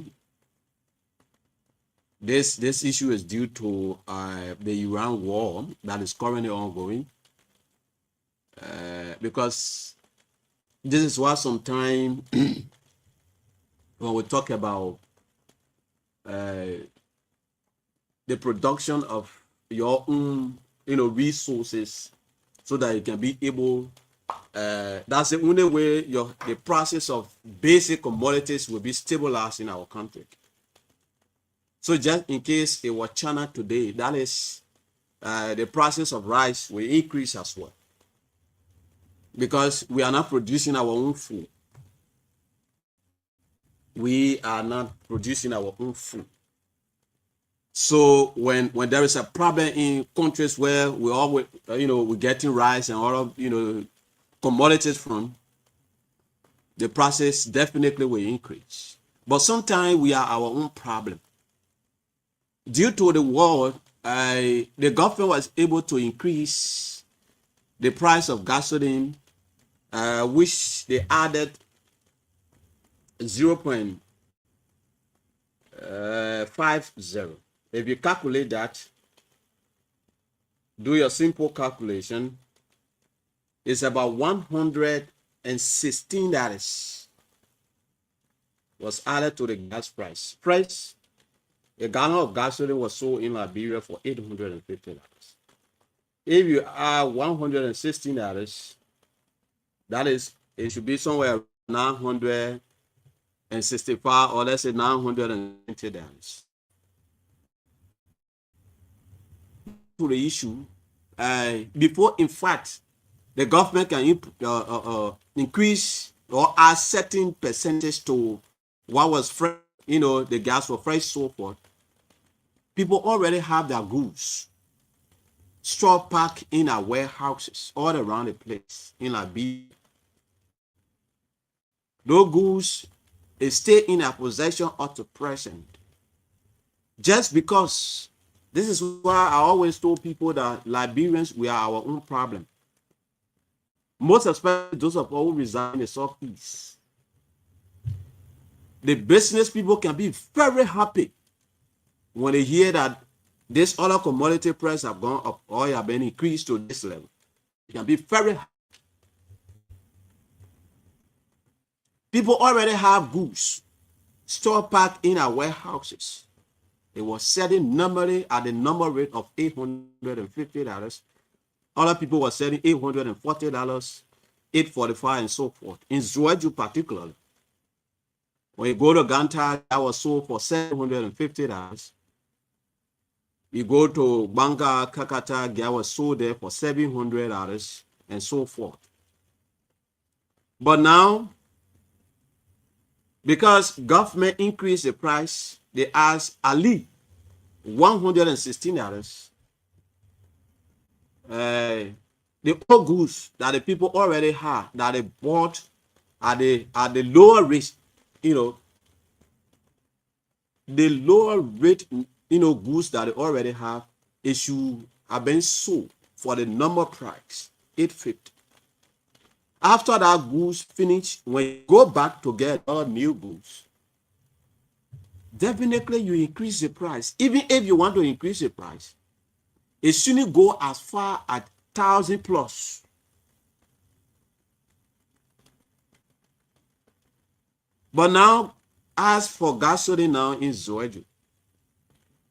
This issue is due to the Iran war that is currently ongoing. Because this is why sometimes when we talk about the production of your own resources so that you can be able. That's the only way the process of basic commodities will be stabilized in our country. So just in case it was China today, that is the process of rice will increase as well, because we are not producing our own food. We are not producing our own food. So when there is a problem in countries where we always, we're getting rice and all of, commodities from, the process definitely will increase. But sometimes we are our own problem. Due to the war, the government was able to increase the price of gasoline, which they added 0.50. If you calculate that, do your simple calculation, it's about $116 was added to the gas price. A gallon of gasoline was sold in Liberia for $850. If you add $116, that is, it should be somewhere $965, or let's say $920. To the issue, before, in fact, the government can increase or add certain percentage to what was fresh, the gas for fresh, so forth. People already have their goods stored packed in our warehouses all around the place in Liberia. Those goods stay in our possession up to present. Just because, this is why I always told people that Liberians, we are our own problem. Most especially those of us who reside in the Southeast. The business people can be very happy when they hear that this other commodity price have gone up or have been increased to this level. They can be very happy. People already have goods stored packed in our warehouses. It was selling normally at the number rate of $850. Other people were selling $840, $845, and so forth. In Zoeju particularly, when you go to Ganta, that was sold for $750. You go to Banga, Kakata, that was sold there for $700, and so forth. But now, because government increased the price, they asked Ali $116. The old goods that the people already had, that they bought at the lower rate, the lower rate, goods that they already have, it should have been sold for the number price, $850. After that goods finish, when you go back to get all new goods, definitely you increase the price. Even if you want to increase the price, it shouldn't go as far as 1,000 plus. But now, as for gasoline now in Zoeju,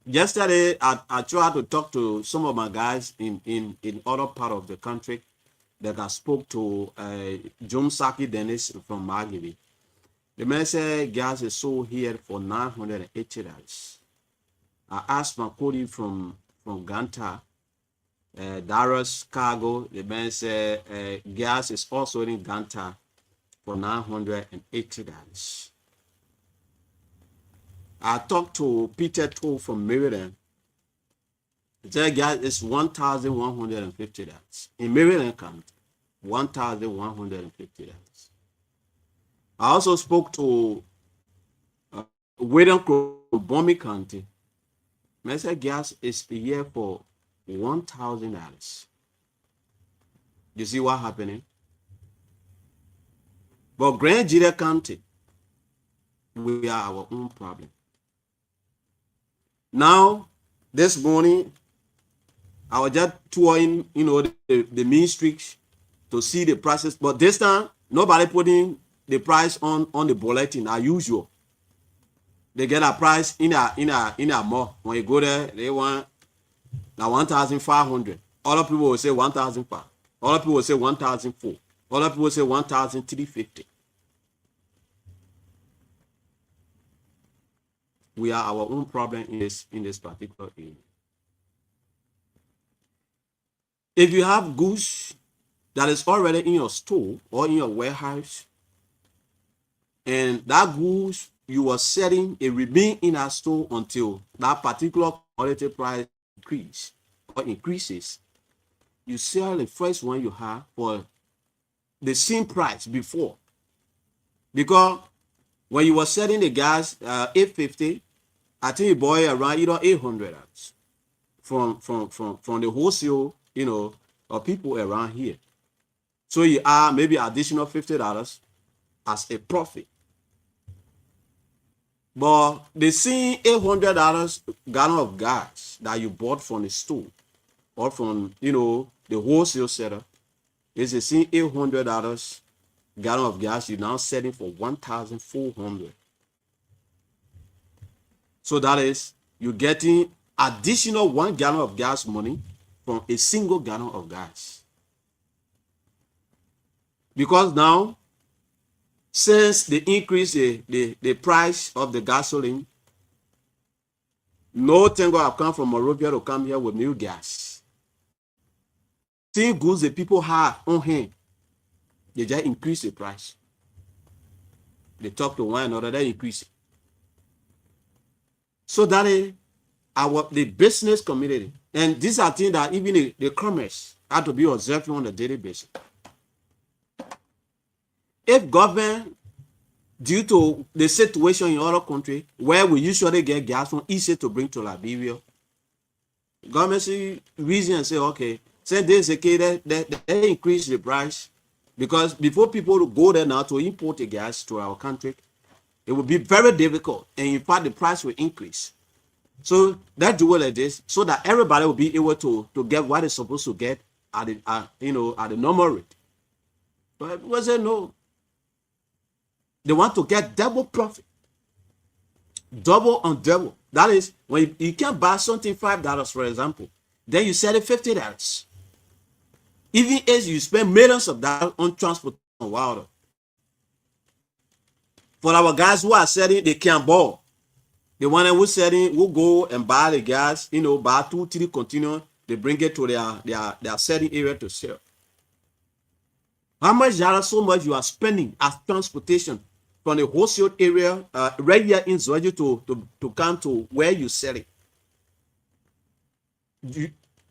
yesterday I tried to talk to some of my guys in other part of the country that I spoke to John Saki Dennis from Margibi. The man said gas is sold here for $980. I asked my colleague from Ganta, Darius Cargo, the man said gas is also in Ganta for $980. I talked to Peter Toll from Maryland. He said gas is $1,150. In Maryland County, $1,150. I also spoke to Whedon from Bombay County. I said gas is here for $1,000. You see what happening? But Grand GEDEH County, we are our own problem. Now, this morning, I was just touring, the main streets to see the prices. But this time, nobody putting the price on the bulletin as usual. They get a price in a mall. When you go there, they want now 1,500. Other people will say 1,500. Other people will say 1,004. Other people will say 1,350. We are our own problem in this particular area. If you have goods that is already in your store or in your warehouse, and that goods you are selling, it remain in our store until that particular commodity price increases, you sell the first one you have for the same price before. Because when you were selling the gas $850, I think you bought it around $800 from the wholesale, of people around here. So you add maybe additional $50 as a profit. But the same $800 gallon of gas that you bought from the store or from the wholesale seller is the same $800 gallon of gas you're now selling for $1,400. So that is, you're getting additional 1 gallon of gas money from a single gallon of gas. Because now, since they increase the price of the gasoline, no tango have come from Morovia to come here with new gas. Same goods the people have on hand, they just increase the price. They talk to one another, they increase it. So that is the business community. And these are things that even the commerce have to be observing on a daily basis. If government, due to the situation in other countries where we usually get gas from easy to bring to Liberia, government see reason and say, okay, since there's a case they increase the price, because before people go there now to import the gas to our country, it will be very difficult, and in fact the price will increase. So that do it like this, so that everybody will be able to get what they're supposed to get at the normal rate. But people say no. They want to get double profit, double on double. That is, when you can buy something $5, for example, then you sell it $50. Even as you spend millions of dollars on transport and water. For our guys who are selling, they can't ball. The one who's selling will go and buy the gas, buy 2-3 containers, they bring it to their selling area to sell. How much dollars so much you are spending as transportation from the wholesale area right here in Georgia to come to where you sell it?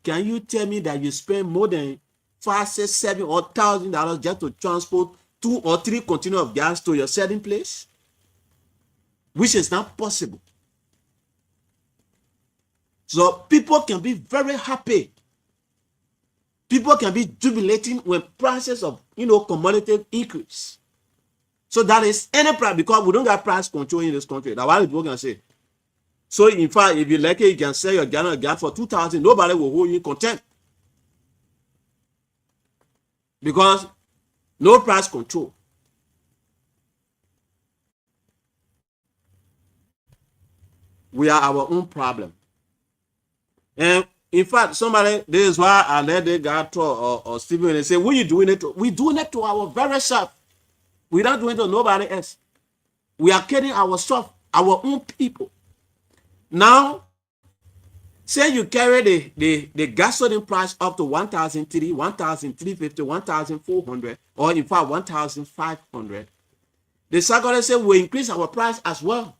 Can you tell me that you spend more than $5, $6, $7 or $1,000 just to transport 2 or 3 containers of gas to your selling place? Which is not possible. So people can be very happy. People can be jubilating when prices of commodity increase. So that is any price, because we don't have price control in this country. That's why people can say. So in fact, if you like it, you can sell your gallon of gas for $2,000. Nobody will hold you in contempt. Because no price control. We are our own problem. And in fact, this is why I let the guy talk or Stephen and say, what are you doing it to? We're doing it to our very self. We're not doing it to nobody else. We are killing ourselves, our own people. Now, say you carry the gasoline price up to $1,300, $1,350, $1,400, or in fact $1,500. The secretary said we increase our price as well.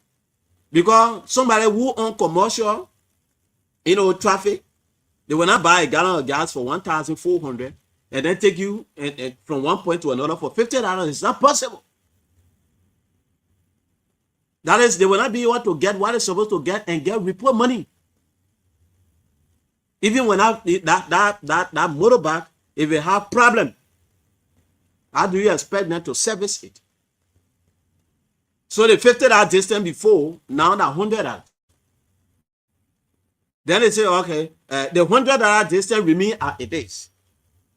Because somebody who own commercial, traffic, they will not buy a gallon of gas for $1,400 and then take you and from one point to another for $50. It's not possible. That is, they will not be able to get what they're supposed to get and get report money. Even when that motorbike, if it have problem, how do you expect them to service it? So the $50 distance before, now the $100. Then they say, okay, the $100 distance remain as it is.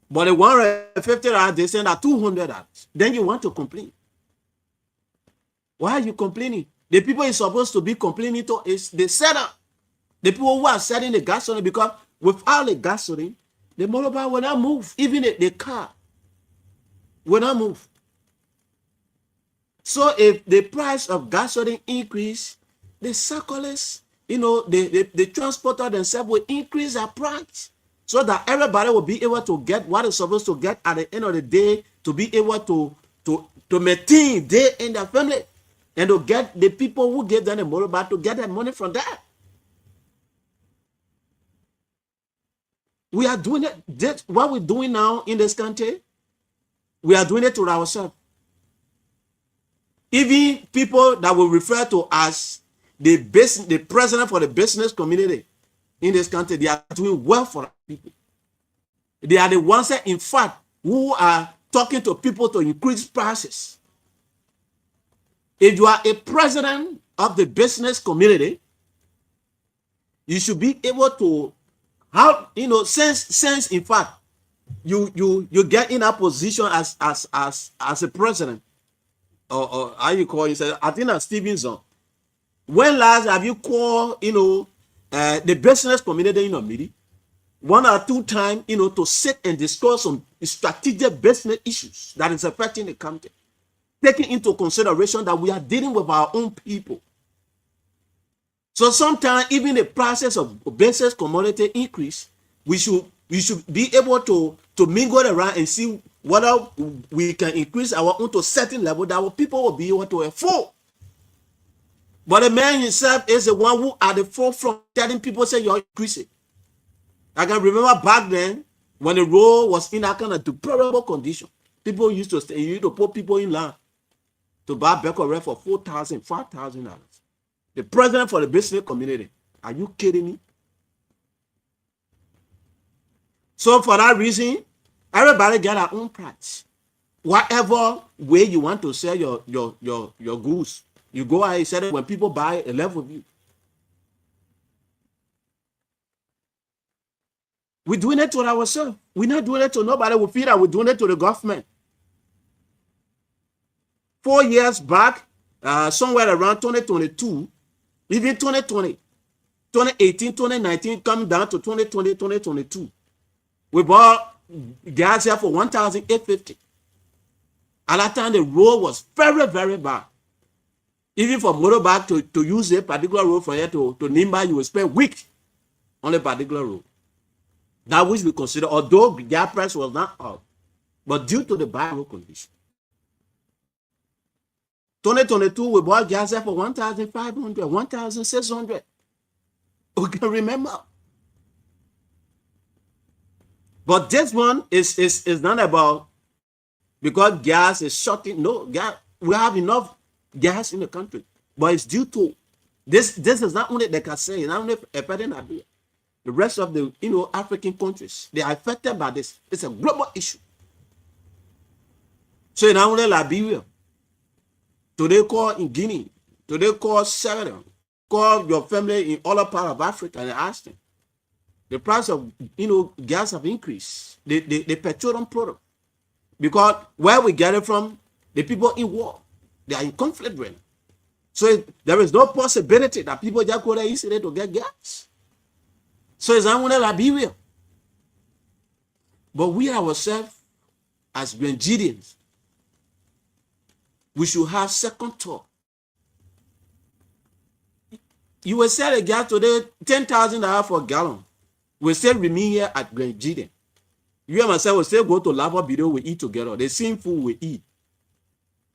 But the $150 distance at $200. Then you want to complain. Why are you complaining? The people is supposed to be complaining to is the seller. The people who are selling the gasoline, because without the gasoline, The motorbike will not move. Even the car will not move. So if the price of gasoline increase, the cyclists, the transporter themselves will increase their price so that everybody will be able to get what is supposed to get at the end of the day, to be able to maintain they and their family, and to get the people who gave them the motorbike to get their money from that. We are doing it. That's what we're doing now in this country. We are doing it to ourselves. Even people that we refer to as the president for the business community in this country, they are doing well for people. They are the ones that, in fact, who are talking to people to increase prices. If you are a president of the business community, you should be able to have, since in fact you get in a position as a president, or how you call it, I think that's Stevenson. When last have you called the business community in a meeting, 1 or 2 times, to sit and discuss some strategic business issues that is affecting the country, taking into consideration that we are dealing with our own people? So sometimes even the process of business commodity increase, we should be able to mingle around and see whether we can increase our own to a certain level that our people will be able to afford. But the man himself is the one who at the forefront telling people, say, you're increasing. I can remember back then when the road was in that kind of deplorable condition. People used to stay, you used to put people in line to buy Becquerel for $4,000, $5,000. The president for the business community. Are you kidding me? So for that reason, everybody get our own price. Whatever way you want to sell your goods, you go ahead and sell it. When people buy it, left with you. We're doing it to ourselves. We're not doing it to nobody. We feel that we're doing it to the government. 4 years back, somewhere around 2022, even 2020, 2018, 2019, coming down to 2020, 2022, we bought gas here for $1,850. At that time, the road was very, very bad. Even for motorbike to use a particular road from here to Nimba, you will spend weeks on a particular road. That which we consider, although gas price was not up, but due to the bad road condition. 2022, we bought gas here for $1,500, $1,600. We can remember. But this one is not about because gas is shorting. No, gas, we have enough gas in the country. But it's due to this is not only the Kasai, it's not only affecting Nigeria. The rest of the African countries, they are affected by this. It's a global issue. So not only Liberia, today call in Guinea, today call Senegal, call your family in other part of Africa and ask them. The price of gas have increased. The petroleum product. Because where we get it from, the people in war, they are in conflict with. So there is no possibility that people just go there easily to get gas. So it's not only Liberia. But we ourselves, as Grenadians, we should have second thought. You will sell a gas today, $10,000 for a gallon. We still remain here at GEDEH. You and myself will still go to Lava Video, we eat together. The same food we eat.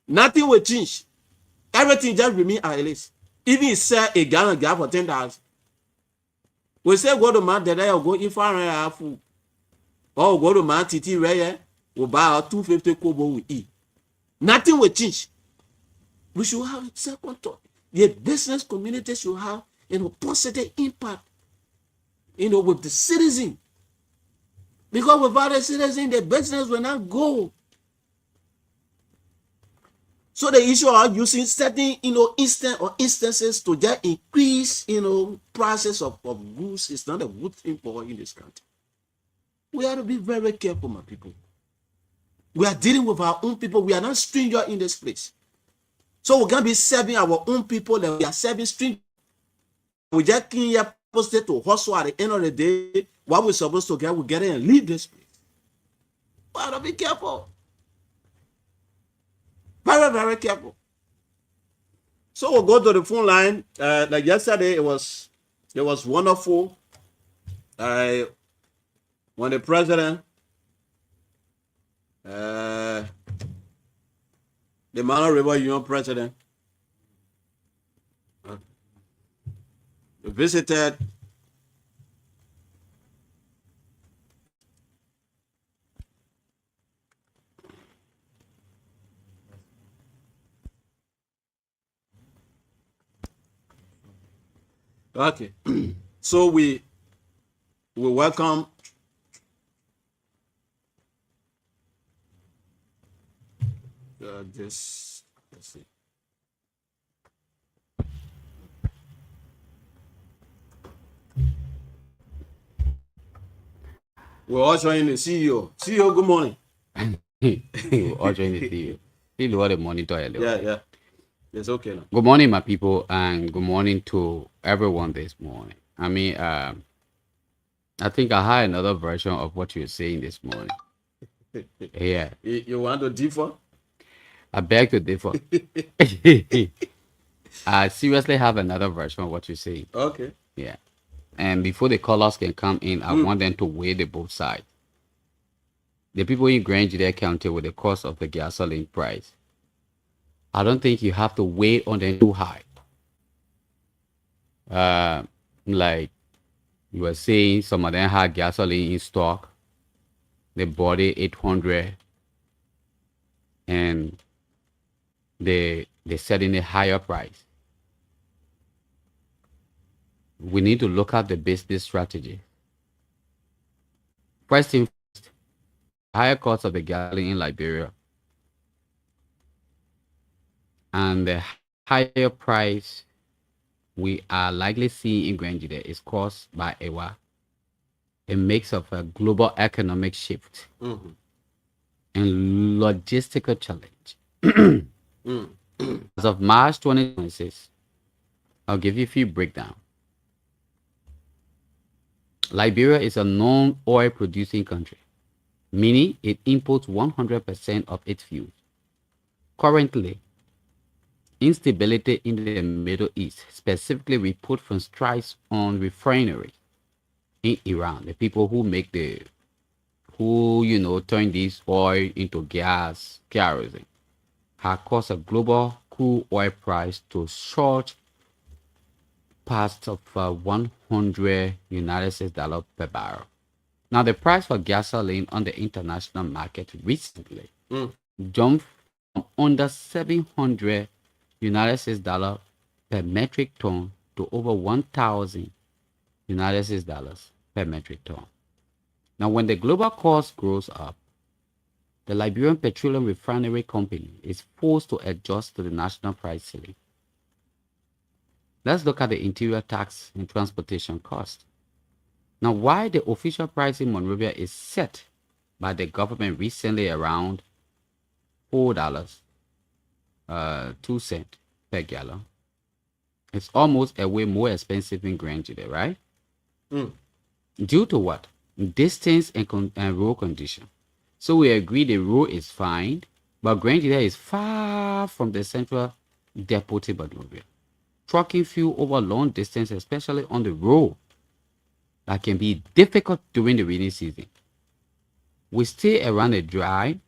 Nothing will change. Everything just remain at least. Even if sell a gallon of gas for $10,000. We still go to Mount Dede or go eat $500 food. Or go to Mount Titi Reye, we'll buy our $250 kobo we eat. Nothing will change. We should have second thought. The business community should have positive impact with the citizen. Because without the citizen, the business will not go. So the issue of using certain instances to just increase prices of goods is not a good thing for in this country. We have to be very careful, my people. We are dealing with our own people. We are not strangers in this place. So we're going to be serving our own people and we are serving strangers. We just came here posted to hustle at the end of the day. what we're supposed to get, we get it and leave this place. We have to be careful. Very, very careful. So we'll go to the phone line. Like yesterday, it was wonderful. When the president, the Mano River Union president, visited okay. So we welcome this. Let's see. We're all joining the CEO. CEO, good morning. All join the TV. Really what a monitor. Yeah. It's okay now. Good morning, my people, and good morning to everyone this morning. I mean, I think I had another version of what you were saying this morning. Yeah. You want to differ? I beg to differ. I seriously have another version of what you're saying. Okay. Yeah. And before the callers can come in, I want them to weigh the both sides. The people in Grand GEDEH County with the cost of the gasoline price, I don't think you have to weigh on them too high. Like you were saying, some of them had gasoline in stock. They bought it 800 and they set in a higher price. We need to look at the business strategy. First thing first, higher cost of the gasoline in Liberia and the higher price we are likely seeing in Grand GEDEH is caused by a mix of a global economic shift and logistical challenge. As of March 2026, I'll give you a few breakdown. Liberia is a non-oil producing country, meaning it imports 100% of its fuel. Currently, instability in the Middle East, specifically report from strikes on refineries in Iran, the people who make turn this oil into gas, kerosene, have caused a global crude oil price to short past of $100 United States per barrel. Now, the price for gasoline on the international market recently jumped from under $700 United States per metric ton to over 1,000 United States dollars per metric ton. Now, when the global cost grows up, the Liberian Petroleum Refinery Company is forced to adjust to the national price ceiling. Let's look at the interior tax and transportation cost. Now, why the official price in Monrovia is set by the government recently around $4.02 per gallon, it's almost a way more expensive in Grand GEDEH, right? Due to what? Distance and road condition. So we agree the road is fine, but Grand GEDEH is far from the central depot in Monrovia. Trucking fuel over long distance, especially on the road, that can be difficult during the rainy season. We stay around the dry,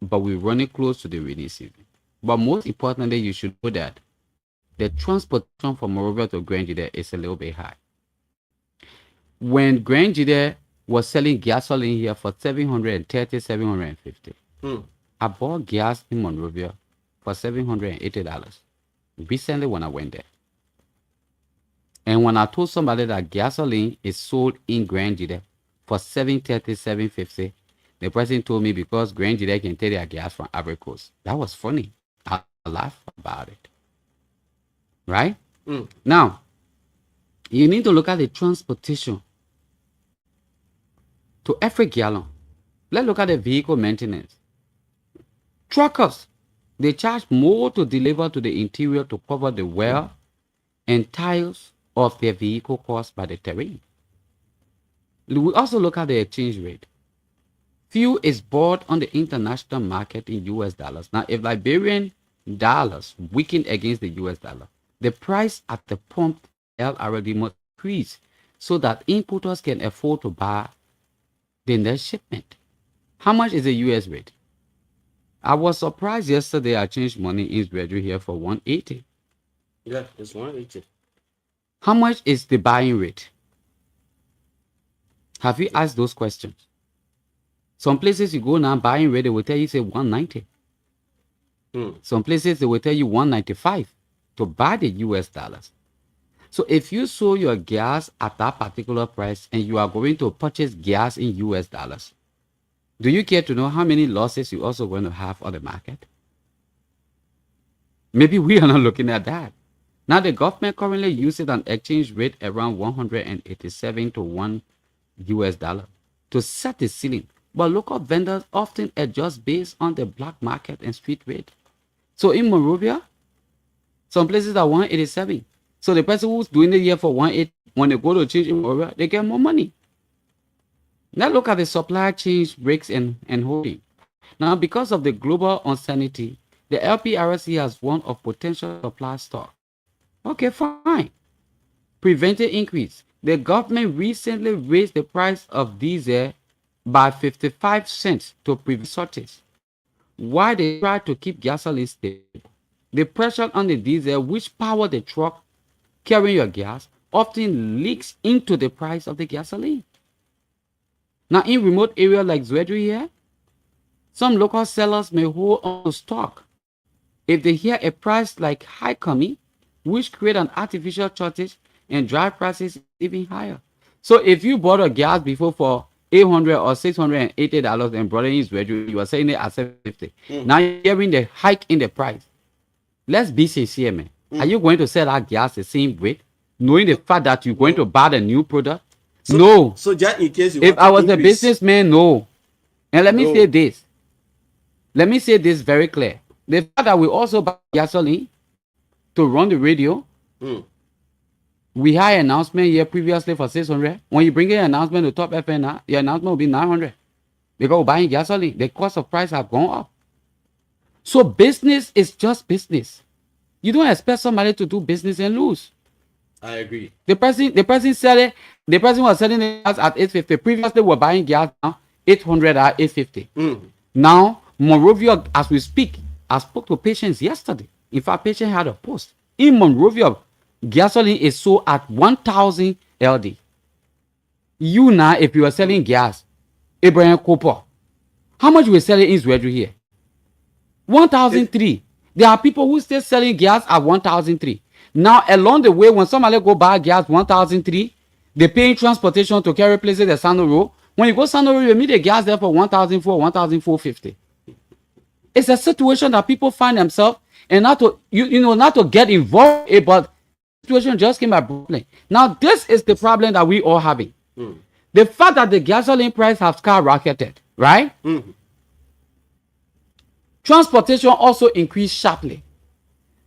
but we're running close to the rainy season. But most importantly, you should know that the transportation from Monrovia to Grand GEDEH is a little bit high. When Grand GEDEH was selling gasoline here for $730, $750, I bought gas in Monrovia for $780 recently when I went there. And when I told somebody that gasoline is sold in Grand GEDEH for $730, $750, the person told me because Grand GEDEH can take their gas from Ivory Coast. That was funny. I laughed about it. Right? Now, you need to look at the transportation to every gallon. Let's look at the vehicle maintenance. Truckers, they charge more to deliver to the interior to cover the wear and tires of their vehicle caused by the terrain. We also look at the exchange rate. Fuel is bought on the international market in US dollars. Now, if Liberian dollars weaken against the US dollar, the price at the pump LRD must increase so that importers can afford to buy the next shipment. How much is the US rate? I was surprised yesterday I changed money in Israel here for 180. Yeah, it's 180. How much is the buying rate? Have you asked those questions? Some places you go now, buying rate, they will tell you, say 190. Some places they will tell you 195 to buy the US dollars. So if you sold your gas at that particular price and you are going to purchase gas in US dollars, do you care to know how many losses you're also going to have on the market? Maybe we are not looking at that. Now the government currently uses an exchange rate around 187 to 1 US dollar to set the ceiling. But local vendors often adjust based on the black market and street rate. So in Monrovia, some places are 187. So the person who's doing it here for 180, when they go to change in Monrovia, they get more money. Now look at the supply chain breaks and holding. Now because of the global uncertainty, the LPRC has warned of potential supply stock. Okay, fine. Prevented increase. The government recently raised the price of diesel by 55 cents to prevent shortage. While they try to keep gasoline stable, the pressure on the diesel, which power the truck carrying your gas, often leaks into the price of the gasoline. Now, in remote areas like Zwedri here, some local sellers may hold on to stock if they hear a price like high coming, which create an artificial shortage and drive prices even higher. So if you bought a gas before for $800 or $680 and brought it in Zwedri, you are selling it at $750. Now you're hearing the hike in the price. Let's be sincere, man. Are you going to sell that gas the same rate, knowing the fact that you're going to buy the new product? No. So just in case you if want I to was a increase, businessman, no. And let me No. say this. Let me say this very clear. The fact that we also buy gasoline to run the radio, we had an announcement here previously for 600. When you bring an announcement to Top FM now, your announcement will be 900. Because we're buying gasoline, the cost of price have gone up. So business is just business. You don't expect somebody to do business and lose. I agree. The person was selling the gas at 850. Previously, we're buying gas now 800 at 850. Now, Monrovia, as we speak, I spoke to patients yesterday. In fact, patient had a post. In Monrovia, gasoline is sold at 1,000 LD. You now, if you are selling gas, Abraham Cooper, how much we sell it in Zwedri here? 1,003. There are people who still selling gas at 1,003. Now, along the way, when somebody go buy gas 1,003, they paying transportation to carry places at Sano Road. When you go Sano Road, you meet the gas there for 1,004, 1,450. It's a situation that people find themselves, and not to not to get involved, but the situation just came abruptly. Now, this is the problem that we all having. The fact that the gasoline price have skyrocketed, right? Transportation also increased sharply.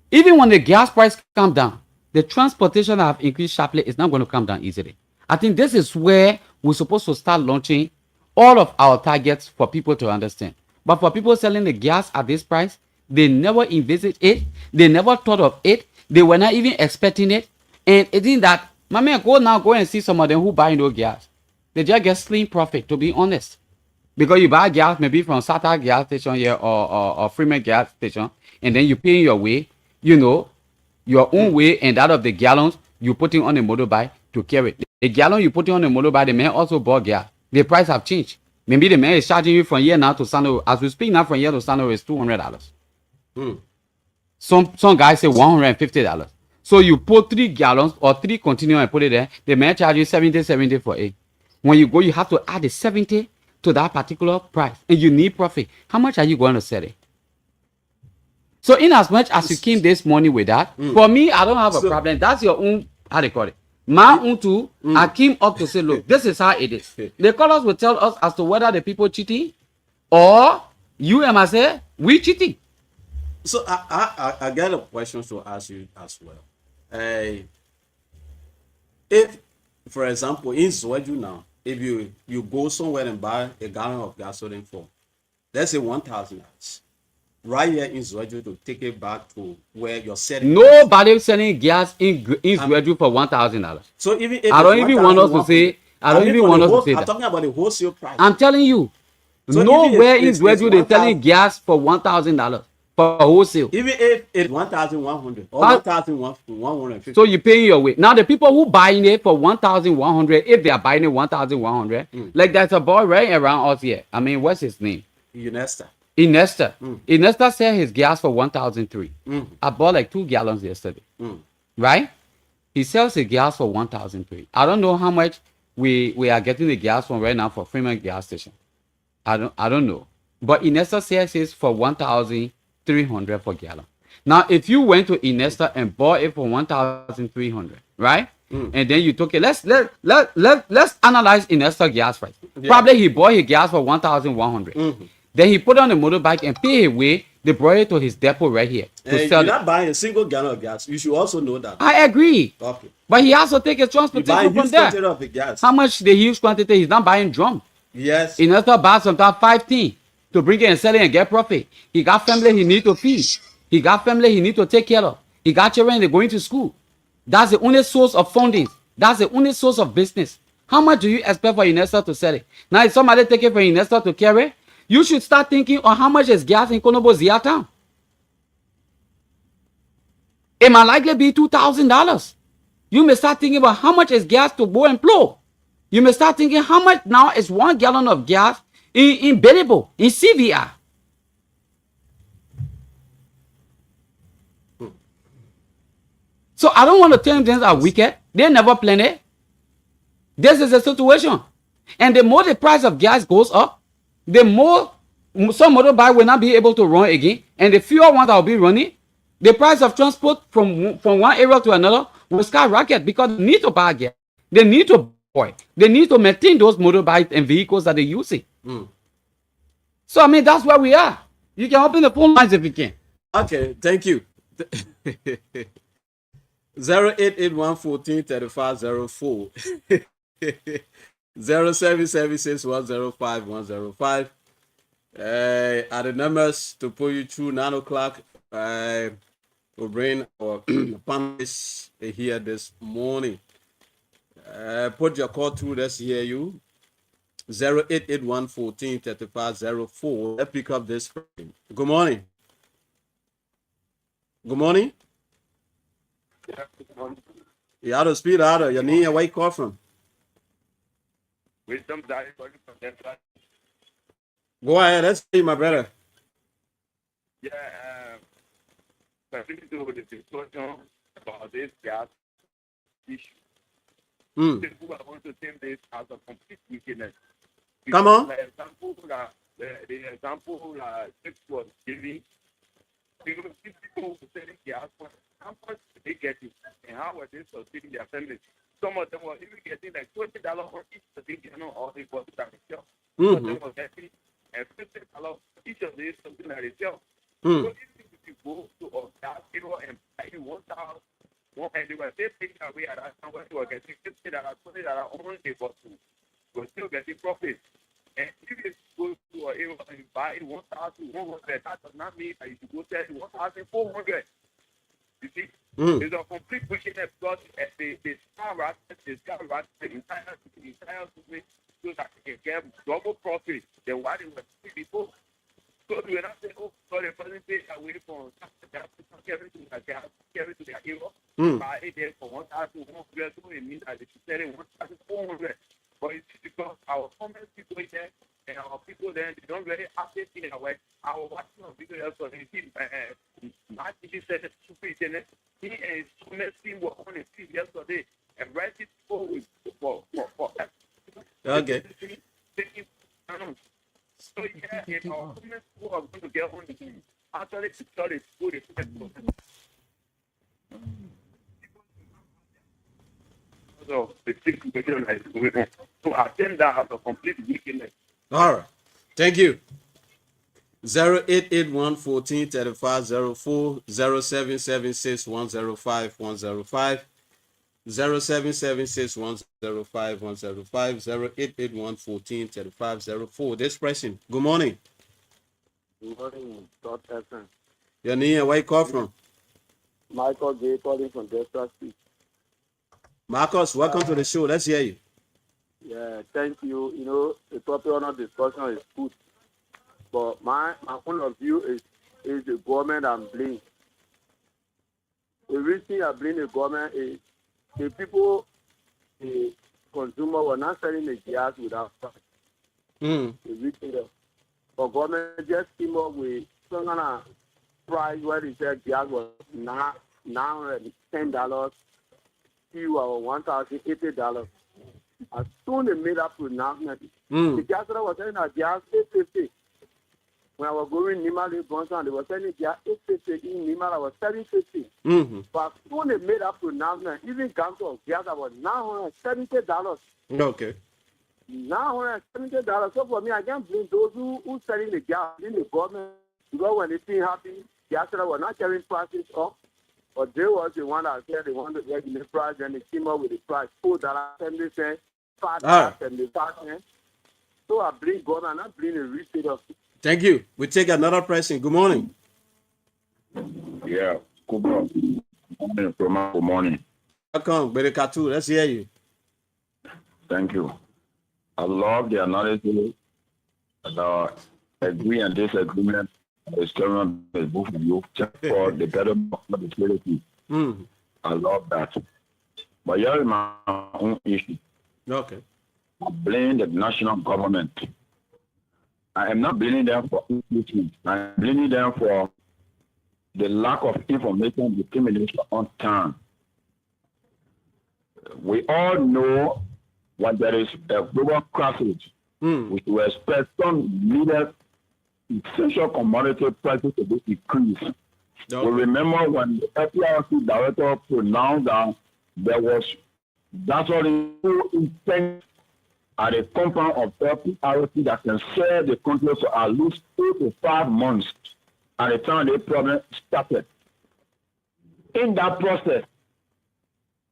Even when the gas price come down, the transportation that have increased sharply is not going to come down easily. I think this is where we're supposed to start launching all of our targets for people to understand. But for people selling the gas at this price, they never envisaged it. They never thought of it. They were not even expecting it. And it is that, my man, go and see some of them who buy no gas. They just get slim profit, to be honest. Because you buy gas maybe from SATA gas station here or Freeman gas station, and then you pay your way, your own way, and that of the gallons you putting on a motorbike to carry. The gallon you putting on a motorbike, the man also bought gas. The price have changed. Maybe the man is charging you from here now to Sano. As we speak now, from here to Sano is $200. Some guys say $150. So you put 3 gallons or 3 containers and put it there. The man charge you 70 for it. When you go, you have to add the 70 to that particular price, and you need profit. How much are you going to sell it? So in as much as you came this morning with that, for me, I don't have a problem. That's your own, how they call it. My own too, I came up to say, look, this is how it is. The callers will tell us as to whether the people cheating or you and I say, we cheating. So I got a question to ask you as well. If, for example, in Zwedri now, if you go somewhere and buy a gallon of gasoline for, let's say $1,000, right here in Zwedru to take it back to where you're selling. Nobody selling gas in Zwedru for $1,000. So even if I don't even want us to say. I don't even want us to say I'm that. talking about the wholesale price. I'm telling you, So nowhere in it's Zwedru they selling gas for $1,000 for wholesale. Even if it's 1,100 or 1,150. So you're paying your way. Now the people who buying it for 1,100, if they are buying it 1,100, like there's a boy right around us here. I mean, what's his name? Inesta. Inesta said his gas for 1,003. I bought like 2 gallons yesterday. Right? He sells his gas for 1,003. I don't know how much we are getting the gas from right now for Fremont gas station. I don't know. But Inesta says it's for 1,300 per gallon. Now, if you went to Inesta and bought it for 1,300, right? And then you took it. Let's analyze Inesta gas price. Yeah. Probably he bought his gas for 1,100. Then he put on the motorbike and pay his way. They brought it to his depot right here to sell. You're not buying a single gallon of gas. You should also know that. I agree. Okay. But he also take a transportation from there. Of the gas. How much the huge quantity? He's not buying drum. Yes. Inesta buys sometimes 15 to bring it and sell it and get profit. He got family he need to feed. He got family he need to take care of. He got children they're going to school. That's the only source of funding. That's the only source of business. How much do you expect for Inesta to sell it? Now, if somebody take it for Inesta to carry, you should start thinking on how much is gas in Konobo Zia town. It might likely be $2,000. You may start thinking about how much is gas to go and plow. You may start thinking how much now is 1 gallon of gas in Belibo, in CVR. So I don't want to tell them things are wicked. They never plan it. This is the situation. And the more the price of gas goes up, the more some motorbike will not be able to run again. And the fewer ones that will be running, the price of transport from one area to another will skyrocket because they need to buy gas. They need to buy. They need to maintain those motorbikes and vehicles that they're using. So, I mean, that's where we are. You can open the phone lines if you can. Okay, thank you. 0881-14-3504. 0776-105-105. Are the numbers to put you through 9 o'clock. We'll bring our panelists here this morning. Put your call through, let's hear you. 0881-14-3504. Let's pick up this. Good morning. Good morning. Yeah, good morning. You out of speed, out of your knee, where you call from? Wisdom died from them. Go ahead, let's see, my brother. Yeah, continue to the discussion about this gas issue. People are going to take this as a complete wickedness. Come on. The example Six was giving, people who selling gas, how much did they get it? And how were they sustaining their families? Some of them were even getting like $20 on each of the gallon or they bought it at the shelf. Some of them were getting $50 each of these something at the shelf. So if you go to a gas station and buy 1,000, and they were taking away at that time when they were getting $50, $20 on the bottle, we're still getting profit. And if you go to a and buy 1,100, that does not mean that you should go sell 1,400. You see, it's a complete wickedness because they skyrocket the entire system so that they can get double profit than what they were doing before. So we are not saying, oh, so the person takes away from everything that they have carried to their hero, buy it there for 1,100, so it means that they should sell it 1,400. But it's because our common people there and our people there, they don't really have this in our way. Our watching of video also, they see, not even said it stupid, and he and his students team were on the field yesterday and writing for Okay. So yeah, if our students who are going to get on the team, actually study school, so the situation is going on. So attend that as a complete weakness. All right. Thank you. 0881-14-3504, 0776-105-105. 0776105105 This person. Good morning. Good morning, Dr. FM. Your name and where you call from? Michael Gay calling from Delta Street. Marcus, welcome to the show. Let's hear you. Yeah, thank you. You know, the topic on our discussion is good. But my point of view is the government I'm blaming. The reason I blame the government is the people, the consumer were not selling the gas without price. The retailer. But government just came up with some kind of price where they said gas was $910, fuel was $1,080. As soon as they made that pronouncement, the gas seller was selling that gas $850. When I was going Nima Bronson, they were selling gas $850. In Nima, I was $750. But as soon as they made that pronouncement, even Ganto gas was $970. Okay. $970. So for me, I can't blame those who selling the gas in the government, because when they feel happy, gas seller were not carrying prices up. But they was the one that said they wanted to regulate the price, and they came up with the price $4.70, $5.75. So I blame government, not blame the retailer. Thank you. We take another person. Good morning. Yeah, good morning. Good morning. Welcome, Berekatu. Let's hear you. Thank you. I love the analysis about agree and disagreement is coming on both of you just for the betterment of the community. I love that. But here is my own issue. Okay. I blame the national government. I am not blaming them for impeachment. I am blaming them for the lack of information discrimination on time. We all know when there is a global crisis, we will expect some needed essential commodity prices to be increased. We remember when the FPRC director pronounced that there was gasoline so intense at a compound of FPRC that can serve the country for at least 2 to 5 months at the time the problem started. In that process,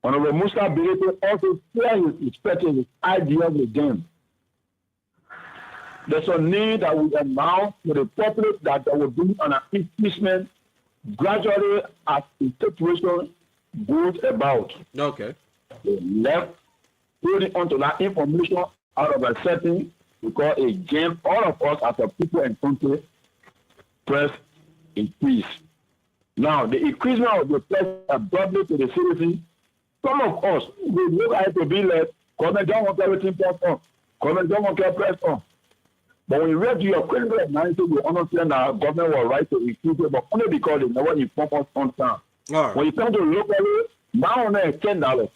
Honorable Musa Bilete also shared his perspective, his ideas with them. There's a need that we announce to the public that there will be an impeachment gradually as the situation goes about. Okay. The left holding on to that information out of a setting because again, all of us as a people and country press increase. Now, the increasement of the press abruptly to the citizens, some of us will look at it to be like, government don't want everything pressed on. Government don't want to pressed on. But when you read your critical analysis, you understand that government was right to increase it, but only because they never inform us on time. Right. When you come to locally, now on $10.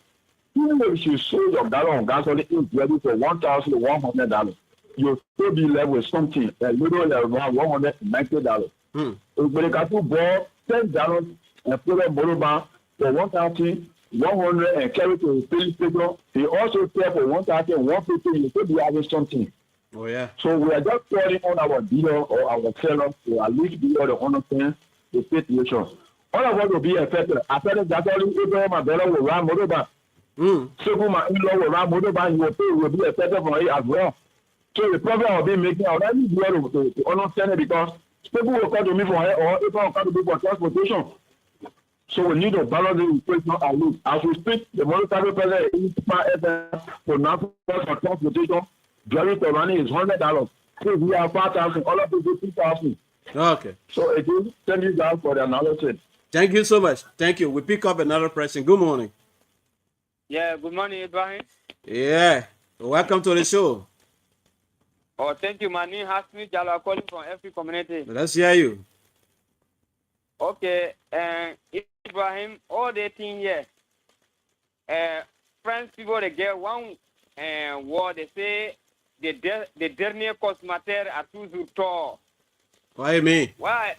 Even if you sold your dollar on gasoline is ready for $1,100, you'll still be left with something a little around $190. If they can bought $10 and put a motorbike for $1,100 and carry to the police station, he also pay for $1,150, you still be having something. Oh, yeah. So we are just calling on our dealer or our seller to at least be able to understand the situation. All of us will be affected. Affected that only Abraham, my brother, will ride motorbike. So my in-law will ride motorbike, you will be affected from it as well. So the problem I'll be making, I'll only be able to understand it because people will come to me for it or if I'll come to me for transportation. So we need to balance the equation at least. As we speak, the monetary president is for now for transportation. Driving to running is $100. So we have 5,000, all of it is 2,000. Okay. So it is send you down for the analysis. Thank you so much. Thank you. We pick up another person. Good morning. Yeah, good morning, Ibrahim. Yeah. Welcome to the show. Oh, thank you. My name is Hasmi Jalo, calling from every community. Let's hear you. Okay, Ibrahim, all the thing here. French people, they get one word, they say, the dernier consommateur a toujours tort. Why me? Why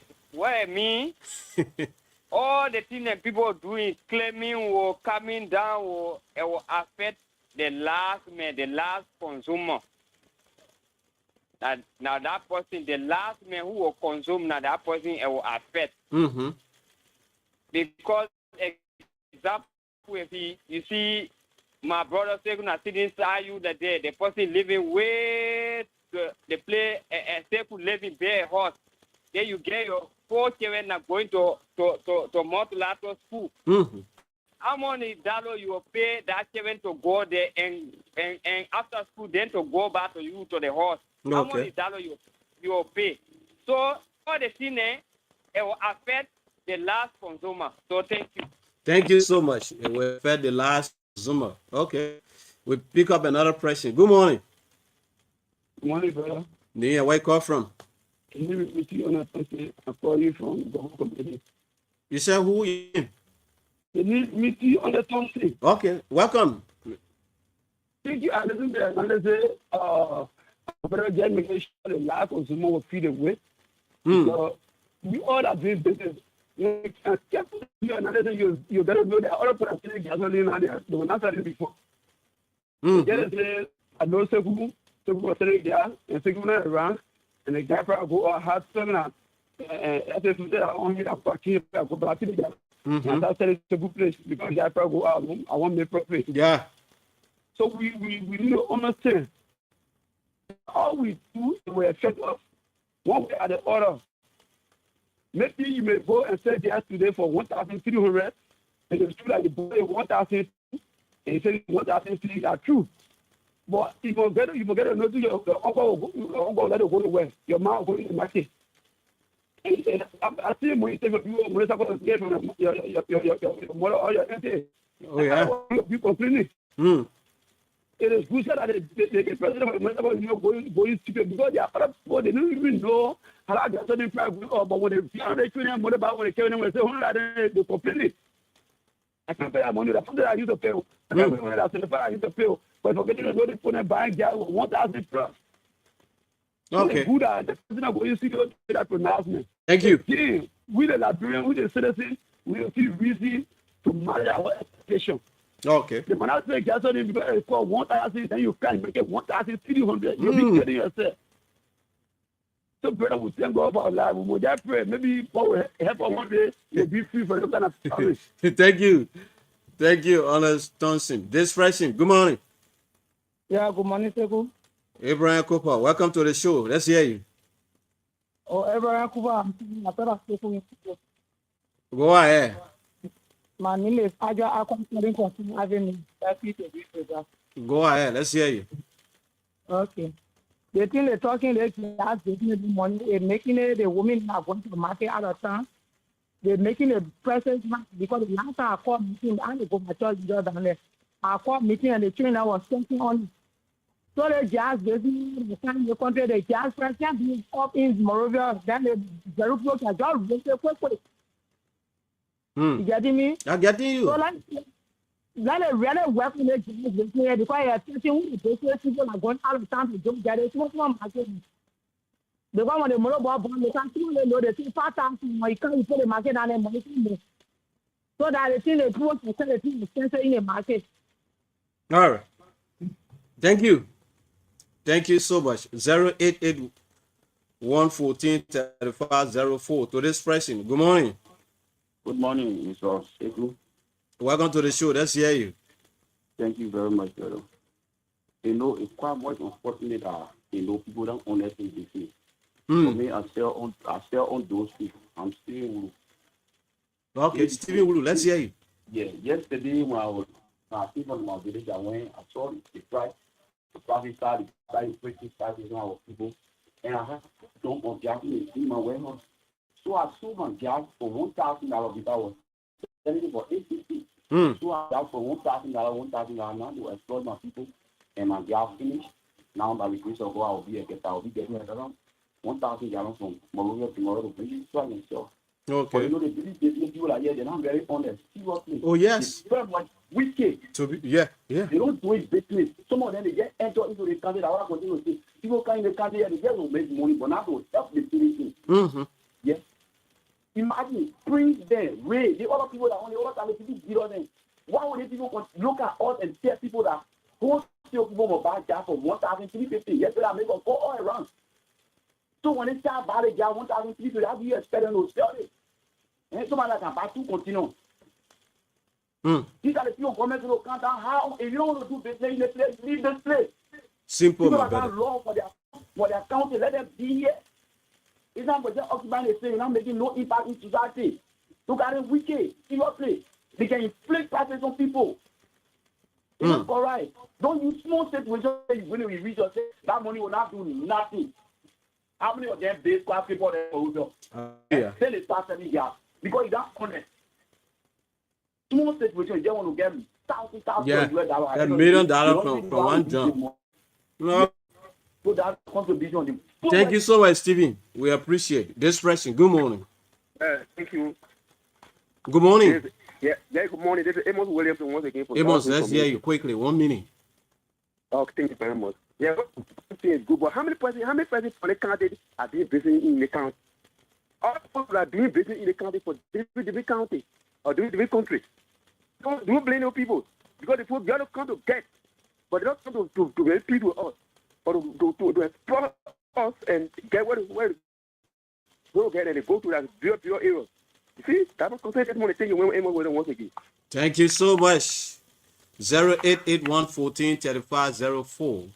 me? All the things that people are doing, claiming or coming down, or it will affect the last man, the last consumer. Now that person, the last man who will consume, now that person it will affect. Because example, You see, my brother say gonna sit inside you that day. The person living way to the place and say could live in bare horse. Then you get your 4 children not going to multilateral school. Mm-hmm. How many dollars you will pay that children to go there and after school then to go back to you to the horse? Okay. How many dollars you will pay? So all the thing it will affect the last consumer. So thank you. Thank you so much. We fed the last Zuma. Okay. We pick up another person. Good morning. Good morning, brother. Yeah, where you call from? Can you meet you on a person? I call you from the whole community. You said who? Can you meet you on the Thursday? Okay, welcome. Thank you. I listen to another brother get make sure the last consumer will feed away. So we all are doing business. You better know that other people are selling gasoline and they were not selling before. I know some people are selling gas and some people are around and the guy probably go out hard selling and I said to them, I want to parking, I go back to the gas. And I started to good place because the guy probably go out, I want to make profit. Yeah. So we need to understand all we do is we affect us one way or the other. Maybe you may go and sell gas today for 1,300, and it's true that you buy 1,000, and you say 1,003 are true. But you will get to know your uncle will let it go to where your mom will go to the market. And I see when you take a few money to get from your mother or your auntie. Oh, yeah. You complaining. It is good that the president of going stupid because they are other people, they don't even know how to get something private. But when they find they train them, what about when they carry them, they say, they complain. I can't pay that money. That's something I used to pay. I can't pay money. That's the I used to pay. But forgetting to know they put them buying gas 1,000 plus. Okay. So good that the president of going to that pronouncement. Thank you. Again, we the Liberians, we the citizens, we will feel reason to manage our expectation. Okay. The man say gasoline because it's called 1,000, then you can't make it 1,300. You'll be kidding yourself. So, brother, we thank God for our life. We will just pray. Maybe God will help us one day to be free from those kind of problems. Thank you. Thank you, Honest Thompson. This freshman, good morning. Yeah, good morning, Seku. Abraham Cooper, welcome to the show. Let's hear you. Oh, Abraham Cooper, Go ahead. My name is Aja Akwamsari from Avenue. Go ahead. Let's hear you. Okay. The thing they're talking, they're getting the money, they're making it, the women are going to the market out of town. They're making a present because the last time I called meeting, I go my church down there. I called meeting and the train I was thinking on. So the jazz basically the time the country, the jazz president being up in Moravia, then the Jerusalem can just quickly. You getting me? I'm getting you. So that is really work with the jazz because I think the people are going out of town to just get it. It's not market. The one when the Morocco born, they can't know the thing fast time you can't put the market and then money. So that the thing they put the thing expensive in the market. All right. Thank you. Thank you so much. 088-114-3504. To this person. Good morning. Good morning, Mr. Seku. Welcome to the show. Let's hear you. Thank you very much, brother. You know, it's quite much unfortunate that people don't honestly behave. For me, I sell on those people. I'm still WULU. Okay, Stephen WULU, let's hear you. Yeah, yesterday when I was people in my village, I went, I saw the price. The traffic started breaking prices on our people. And I had to dump on gas in my warehouse. So I sold my gas for $1,000 because I was selling it for $850. So I got for $1,000 now to exploit my people. And my gas finished. Now by the grace of God, I'll be getting around 1,000 gallons from Moravia tomorrow to bring it to myself. Okay. But you know, the business people are here, they're not very honest. Seriously. Oh, yes. They're like wicked. Yeah. They don't do it business. Some of them, they get entered into the country. I want to continue to say, people come in the country and they just don't make money, but not to help the citizens. Yes. Imagine, bring them, raise the other people that only other time people beat on them. Why would they people look at us and tell people that wholesale people will buy gas for $1,350? Yesterday, I make them go all around. So when they start buying the gas $1,350, how do you expect them to sell it? And somebody that can buy two continents. These are the people government will count down how if you don't want to do business in the place, leave this place. Simple, people my are brother. not law for their county, let them be here. It's not just occupying the same, not making no impact in society. Look at it wicked, seriously. They can inflict prices on people. It's not correct. Don't use small situations when we reach us, that money will not do nothing. How many of them base class people that hold up? Yeah. Tell the start selling gas because it's not honest. Small situation, they want to get thousands Yeah, US dollars. $1 million from one jump. No. So that contribution. Thank you so much, Stephen. We appreciate this question. Good morning. Thank you. Good morning. Yeah, good morning. This is Amos Williamson once again. Amos, let's hear you quickly. 1 minute. Oh, thank you very much. Yeah, it's good. But how many presidents for the county are doing business in the county? All people are doing business in the county for different county or different countries. Don't blame those people because the people don't come to get, but they don't come to compete with us or to exploit us and get where go get and they go to that pure area. You see, that was concentrated on the thing you went once again. Thank you so much. 0881-14-3504.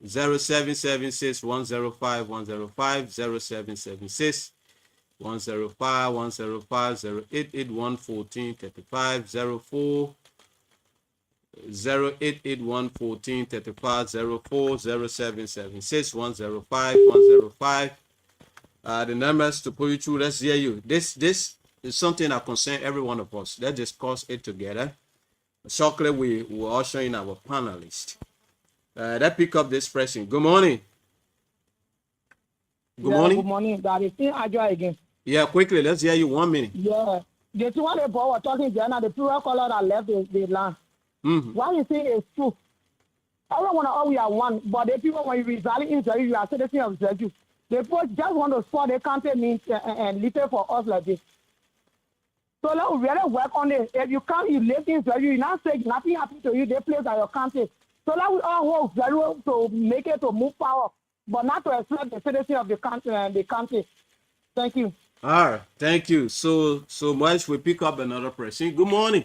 0776-105-105. 0776-105-105. 0881-14-3504. 0881-14-3504. 0776-105-105. The numbers to put you through. Let's hear you. This is something that concerns every one of us. Let's discuss it together. Shortly, we will usher in our panelists. Let's pick up this person. Good morning. Good morning. Good morning. That is still Ajo again. Yeah, quickly. Let's hear you. 1 minute. Yeah. The two one they were talking there now, the plural color that left the land. What you say is true. Everyone all we are one, but the people when you reside in Israel, you are citizen of Israel. They both just want to support the country means and little for us like this. So let's really work on it. If you come, you live in Israel, you not say nothing happened to you, they place at your country. So let we all work very well to make it to move power, but not to exploit the citizen of the country. Thank you. All right. Thank you so much. We pick up another person. Good morning.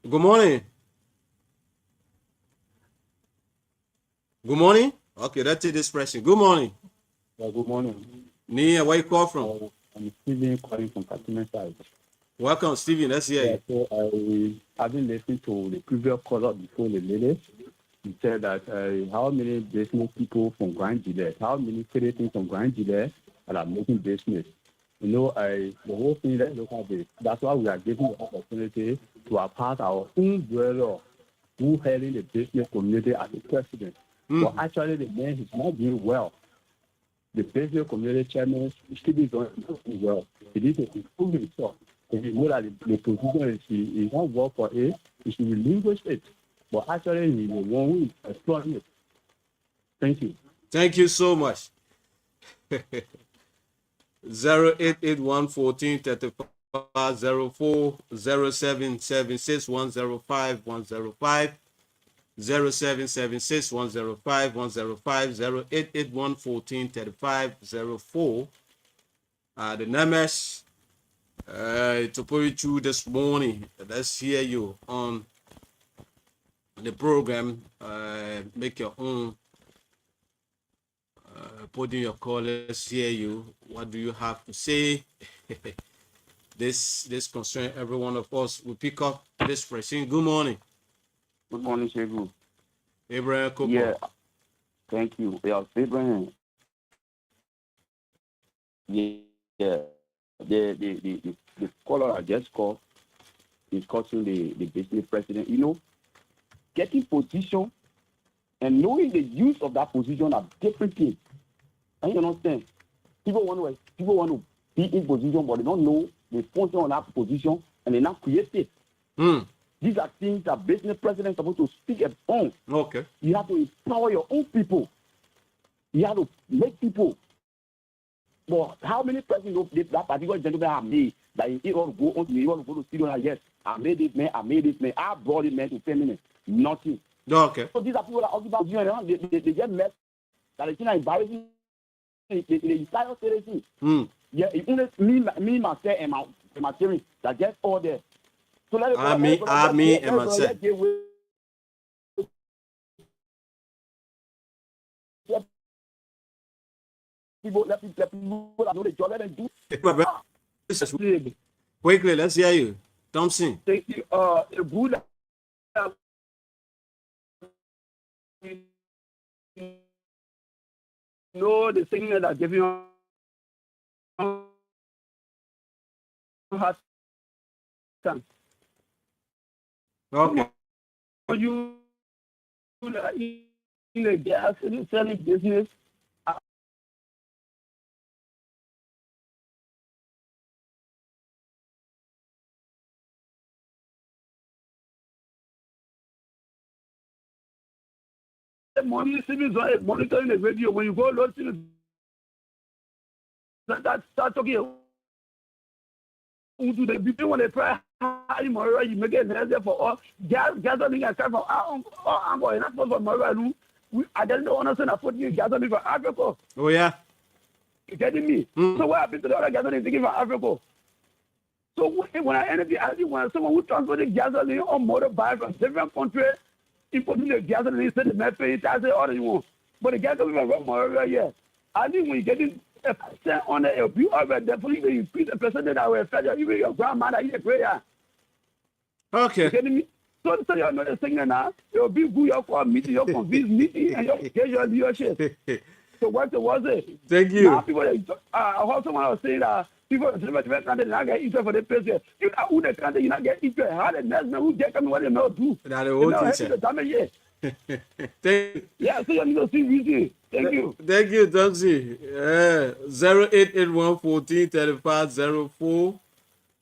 Good morning. Good morning. Okay, let's take this person. Good morning. Yeah, good morning. Nia, where you call from? I'm Stephen calling from Fatima side. Welcome, Stephen. Let's hear you. So I've been listening to the previous caller before the lady. He said that how many business people from Grand GEDEH, how many citizens from Grand GEDEH that are making business. You know, the whole thing, let's look at this. That's why we are giving the opportunity to apart our own brother who heading the business community as the president. But actually, the man is not doing well. The business community chairman still is not doing well. He needs to improve himself. If you know that the position is not work for it, he should relinquish it. But actually, he's the one who is exploring it. Thank you. Thank you so much. 0881-14-3504, 0776-105-105, 0776-105-105, 0881-14-3504. The numbers to put you through this morning. Let's hear you on the program. Make your own. Put in your call. Let's hear you. What do you have to say? This concern every one of us. We pick up this person. Good morning. Good morning, Shehu. Abraham Coco. Yeah, thank you. Yeah, Abraham. Yeah, the caller I just called is causing the business president. You know, getting position and knowing the use of that position are different things. And you understand? People want to be in position, but they don't know the function of that position, and they not create it. These are things that business president is supposed to speak upon. Okay. You have to empower your own people. You have to make people. But how many presidents know that particular gentleman have made that he want to go on to the studio and yes, I made this man, I brought this man to 10 minutes. Nothing. Okay. So these are people that occupy position, they get messed. That is not embarrassing. They entire citizen. Yeah, it only me myself and material that gets all there. So let it Army, and myself. People, let people that know the job, let them do. Quickly, let's hear you. Thompson. A good know the signal that give you hard time. Okay. You in the gas selling business. Monitoring the radio when you go load that start talking. Do the people when they try you make it necessary for all gasoline and stuff for I'm going not for Morale. I don't understand. I put you gasoline for Africa. Oh yeah. You getting me? So what happened to the other gasoline taking for Africa? So when I ended the idea when someone who transported gasoline or motorbike from different countries, importing the gasoline, said the method, I say all you want. But the gasoline from Morale, yeah. I think when you get it a percent on it, it'll be over definitely increase the percentage that will affect even your grandmother in the prayer. Okay. You getting me? So you're not saying now, it'll be good your call meeting, your convince meeting, and your casual leadership. So what was it? Thank you. Now people, I heard someone was saying that people different countries not get interest for the president. You know who the country you not get interest. How the next man who get coming what they not do? That's the whole thing. Thank you. Yeah, so you need to see reason. Thank you. Thank you, Thompson. 0881-14-35-04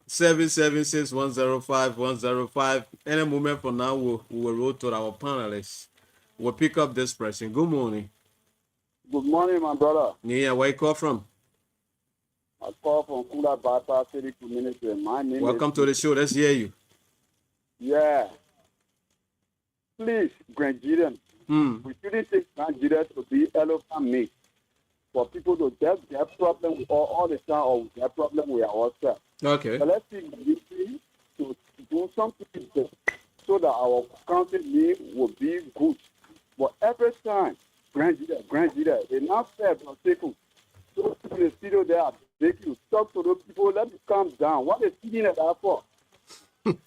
776-105-105. Any moment from now, we will roll to our panelists. We'll pick up this person. Good morning. Good morning, my brother. Yeah, where you call from? I call from Kula Bata City Community. My name Welcome to the show. Let's hear you. Yeah. Please, Grandjiden, we shouldn't take Grandjiden to be elephant meat for people to just get problem with all the time or get problem with ourselves. Okay. But let's see to do something so that our country name will be good. But every time, Grandjiden, it's not fair to people. So in the studio there, they can talk to those people, let me calm down. What is sitting at that for?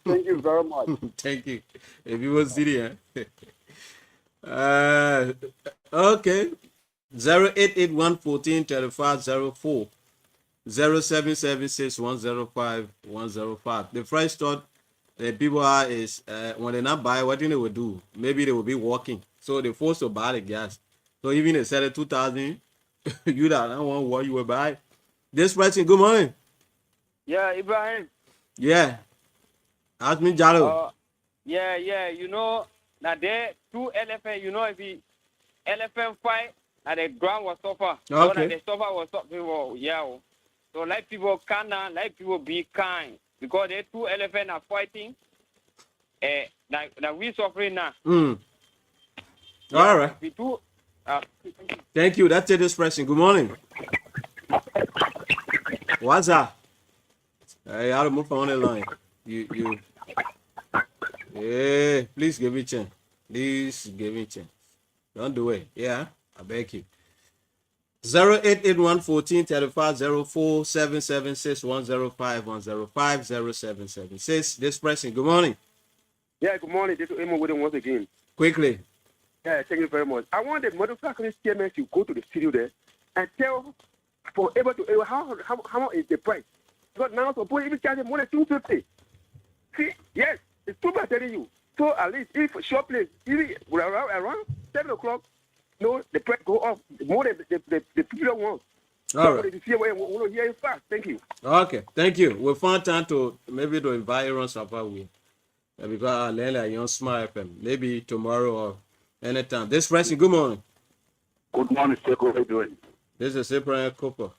Thank you very much. Thank you. If you were sitting, okay. 0881-14-35-04 0776-105-105. The first thought the people are is when they not buy, what do they will do? Maybe they will be walking. So they forced to buy the gas. So even they sell it 2,000, you don't want what you will buy. This person, good morning. Yeah, Ibrahim. Yeah. Ask me, Jalo. Yeah, you know, that there two elephants, you know, if the elephant fight, and the ground was suffer. Okay. So that the suffer was suffer, yeah. So like people calm down, like people be kind. Because the two elephants are fighting, like we suffering now. Yeah, all right. We do, Thank you. That's it, this person. Good morning. What's up? Hey, I'll move on the line. You. Yeah, please give me a chance. Please give me a chance. Don't do it. Yeah, I beg you. 0881-14-35-04 776-105-105 0776. This person, good morning. Yeah, good morning. This is Emo William once again. Quickly. Yeah, thank you very much. I want the motorcycle chairman to go to the studio there and tell for able to how much is the price. Because now suppose even charge more than 250. See, yes, it's too bad telling you. So at least if short place, even around 7 o'clock, no, the price go up more than the people want. All right. We want to hear it fast. Thank you. Okay, thank you. We'll find time to maybe to invite Aaron Safawi. Because I'll let you smile FM. Maybe tomorrow or anytime. This person, good morning. Good morning, sir. How are you doing? This is Abraham Cooper.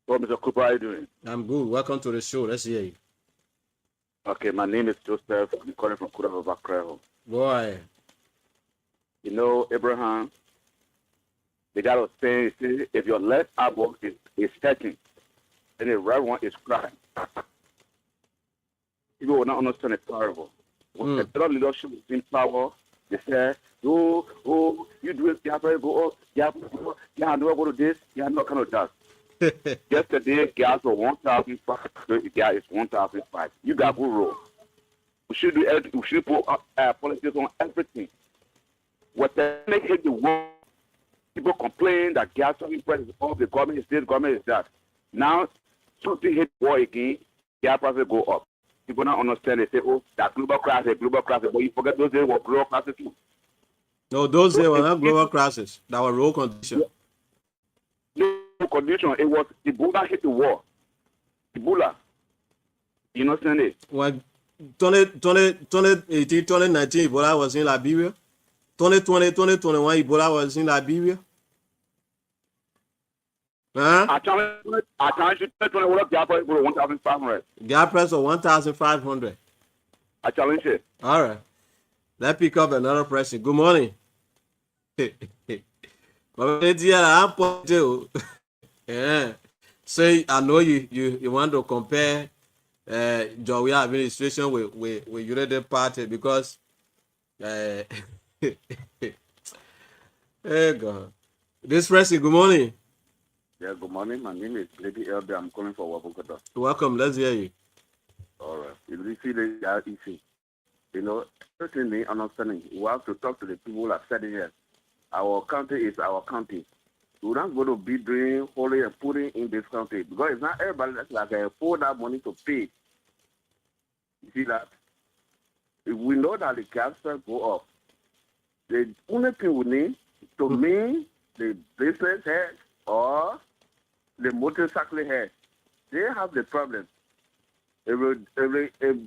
Oh, Mr. Cooper, how are you doing? I'm good. Welcome to the show. Let's hear you. Okay, my name is Joseph. I'm calling from Kudava. Boy. You know, Abraham, the guy was saying, if your left elbow is touching, then the right one is crying. People will not understand the parable. When the federal leadership is in power, they say, oh, you do it, you have to go, you have to go to this, you have not kind of that. Yesterday, gas was 1,005. Gas is 1,005. You got good roll. We should put policies on everything. Whatever make it the world, people complain that gas price is up, the government is this, the government is that. Now, something hit the war again, gas prices go up. People don't understand. They say, oh, that global crisis, but you forget those days were global crisis too. No, those days were not global crisis. That was road condition. No condition. It was Ebola hit the war. Ebola. You understand it? When 2018, 2019, Ebola was in Liberia. 2020, 2021, Ebola was in Liberia. Huh? I challenge you 2021 gas price was 1,500. Gas price of 1,500. I challenge it. All right. Let's pick up another person. Good morning. Yeah. Say, I know you want to compare Joey administration with United Party because hey God. This person, good morning. Yeah, good morning. My name is Lady Elbe. I'm calling for Wabukoto. Welcome. Let's hear you. All right. If you see the issue, you know, certainly understanding, we have to talk to the people who have said it here. Our country is our country. We're not going to be doing holy and putting in this country because it's not everybody that's like afford that money to pay. You see that? If we know that the gas price go up, the only thing we need to me, the business head or the motorcycle head, they have the problem. If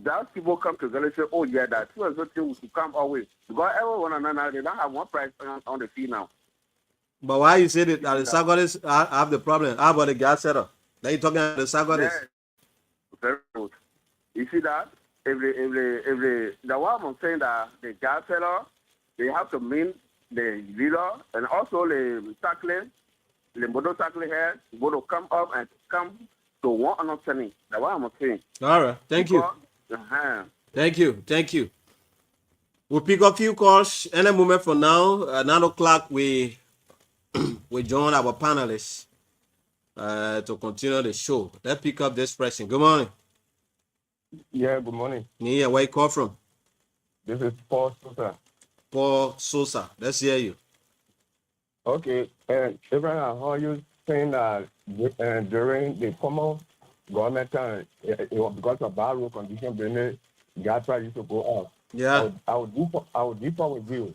that people come together and say, oh yeah, that two and so things will come our way. Because everyone another, they don't have one price on the fee now. But why you say that the Sagolis have the problem? How about the gas setup? Then you talking about the Sagolis? Yeah. Very good. You see that? The one I'm saying that the gas seller, they have to mean the leader and also the cycling, the motorcycle head, going to come up and come to one understanding. That's what I'm saying. All right. Thank you. Thank you. We'll pick up a few calls any moment from now. At 9 o'clock, we join our panelists to continue the show. Let's pick up this person. Good morning. Yeah, good morning. Yeah, where you call from? This is Paul Sosa. Paul Sosa. Let's hear you. Okay. Abraham, how you saying that during the former government time, it was because of bad road conditions, the gas price used to go up. Yeah. I would differ with you.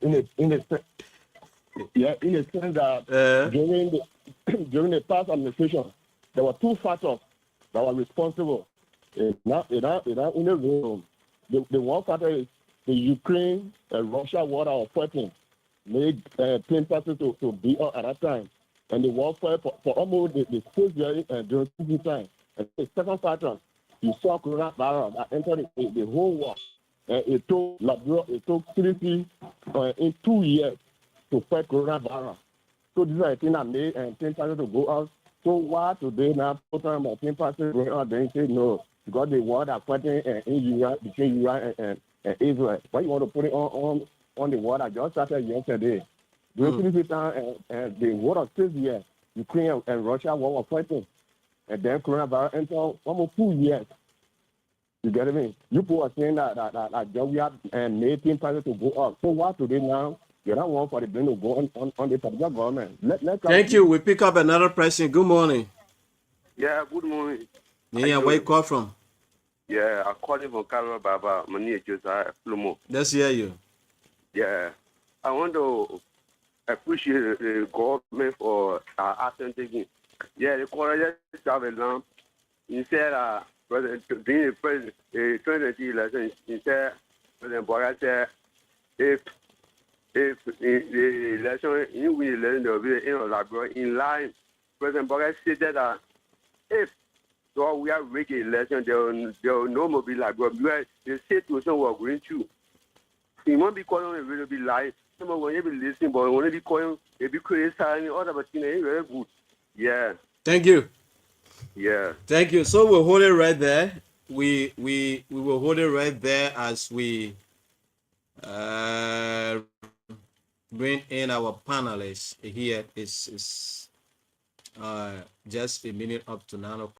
in the sense that during the past administration, there were two factors that were responsible. In the room, the one factor is the Ukraine and Russia war that was fighting made plane prices to be up at that time. And the warfare for almost the 6 years during this time. And the second factor, you saw coronavirus that entered the whole world. It took Liberia, it took CDC in 2 years to fight coronavirus. So these are the things that made plane prices to go out. So why today now, total about plane prices going out, then say no, because the war that fighting in Iran, between Iran and Israel. Why you want to put it on the war that just started yesterday? During this time, the war of 6 years, Ukraine and Russia war was fighting. And then coronavirus entered almost 2 years. You get me? You people are saying that Georgia and made prices to go up. So why today now? You don't want for the blame to go on the federal government. Thank you. We pick up another person. Good morning. Yeah, good morning. Yeah, where you call from? Yeah, I'm calling from Carol Baba. My name is Josiah Plumo. Let's hear you. Yeah, I want to appreciate the government for action taking. Yeah, the Korean travel he said, being the president, 2020 election, he said, President Boga said, if the election, in the election, there will be in Liberia in line. President Boga stated that if so we are making election, there will no more be Liberia because the situation we're going through. He won't be calling it will be live. Some when you be listening, but when you be calling, it be crazy and all that, but very good. Yeah. Thank you. Yeah. Thank you. So we'll hold it right there. we will hold it right there as we bring in our panelists here. Is just a minute up to 9 o'clock.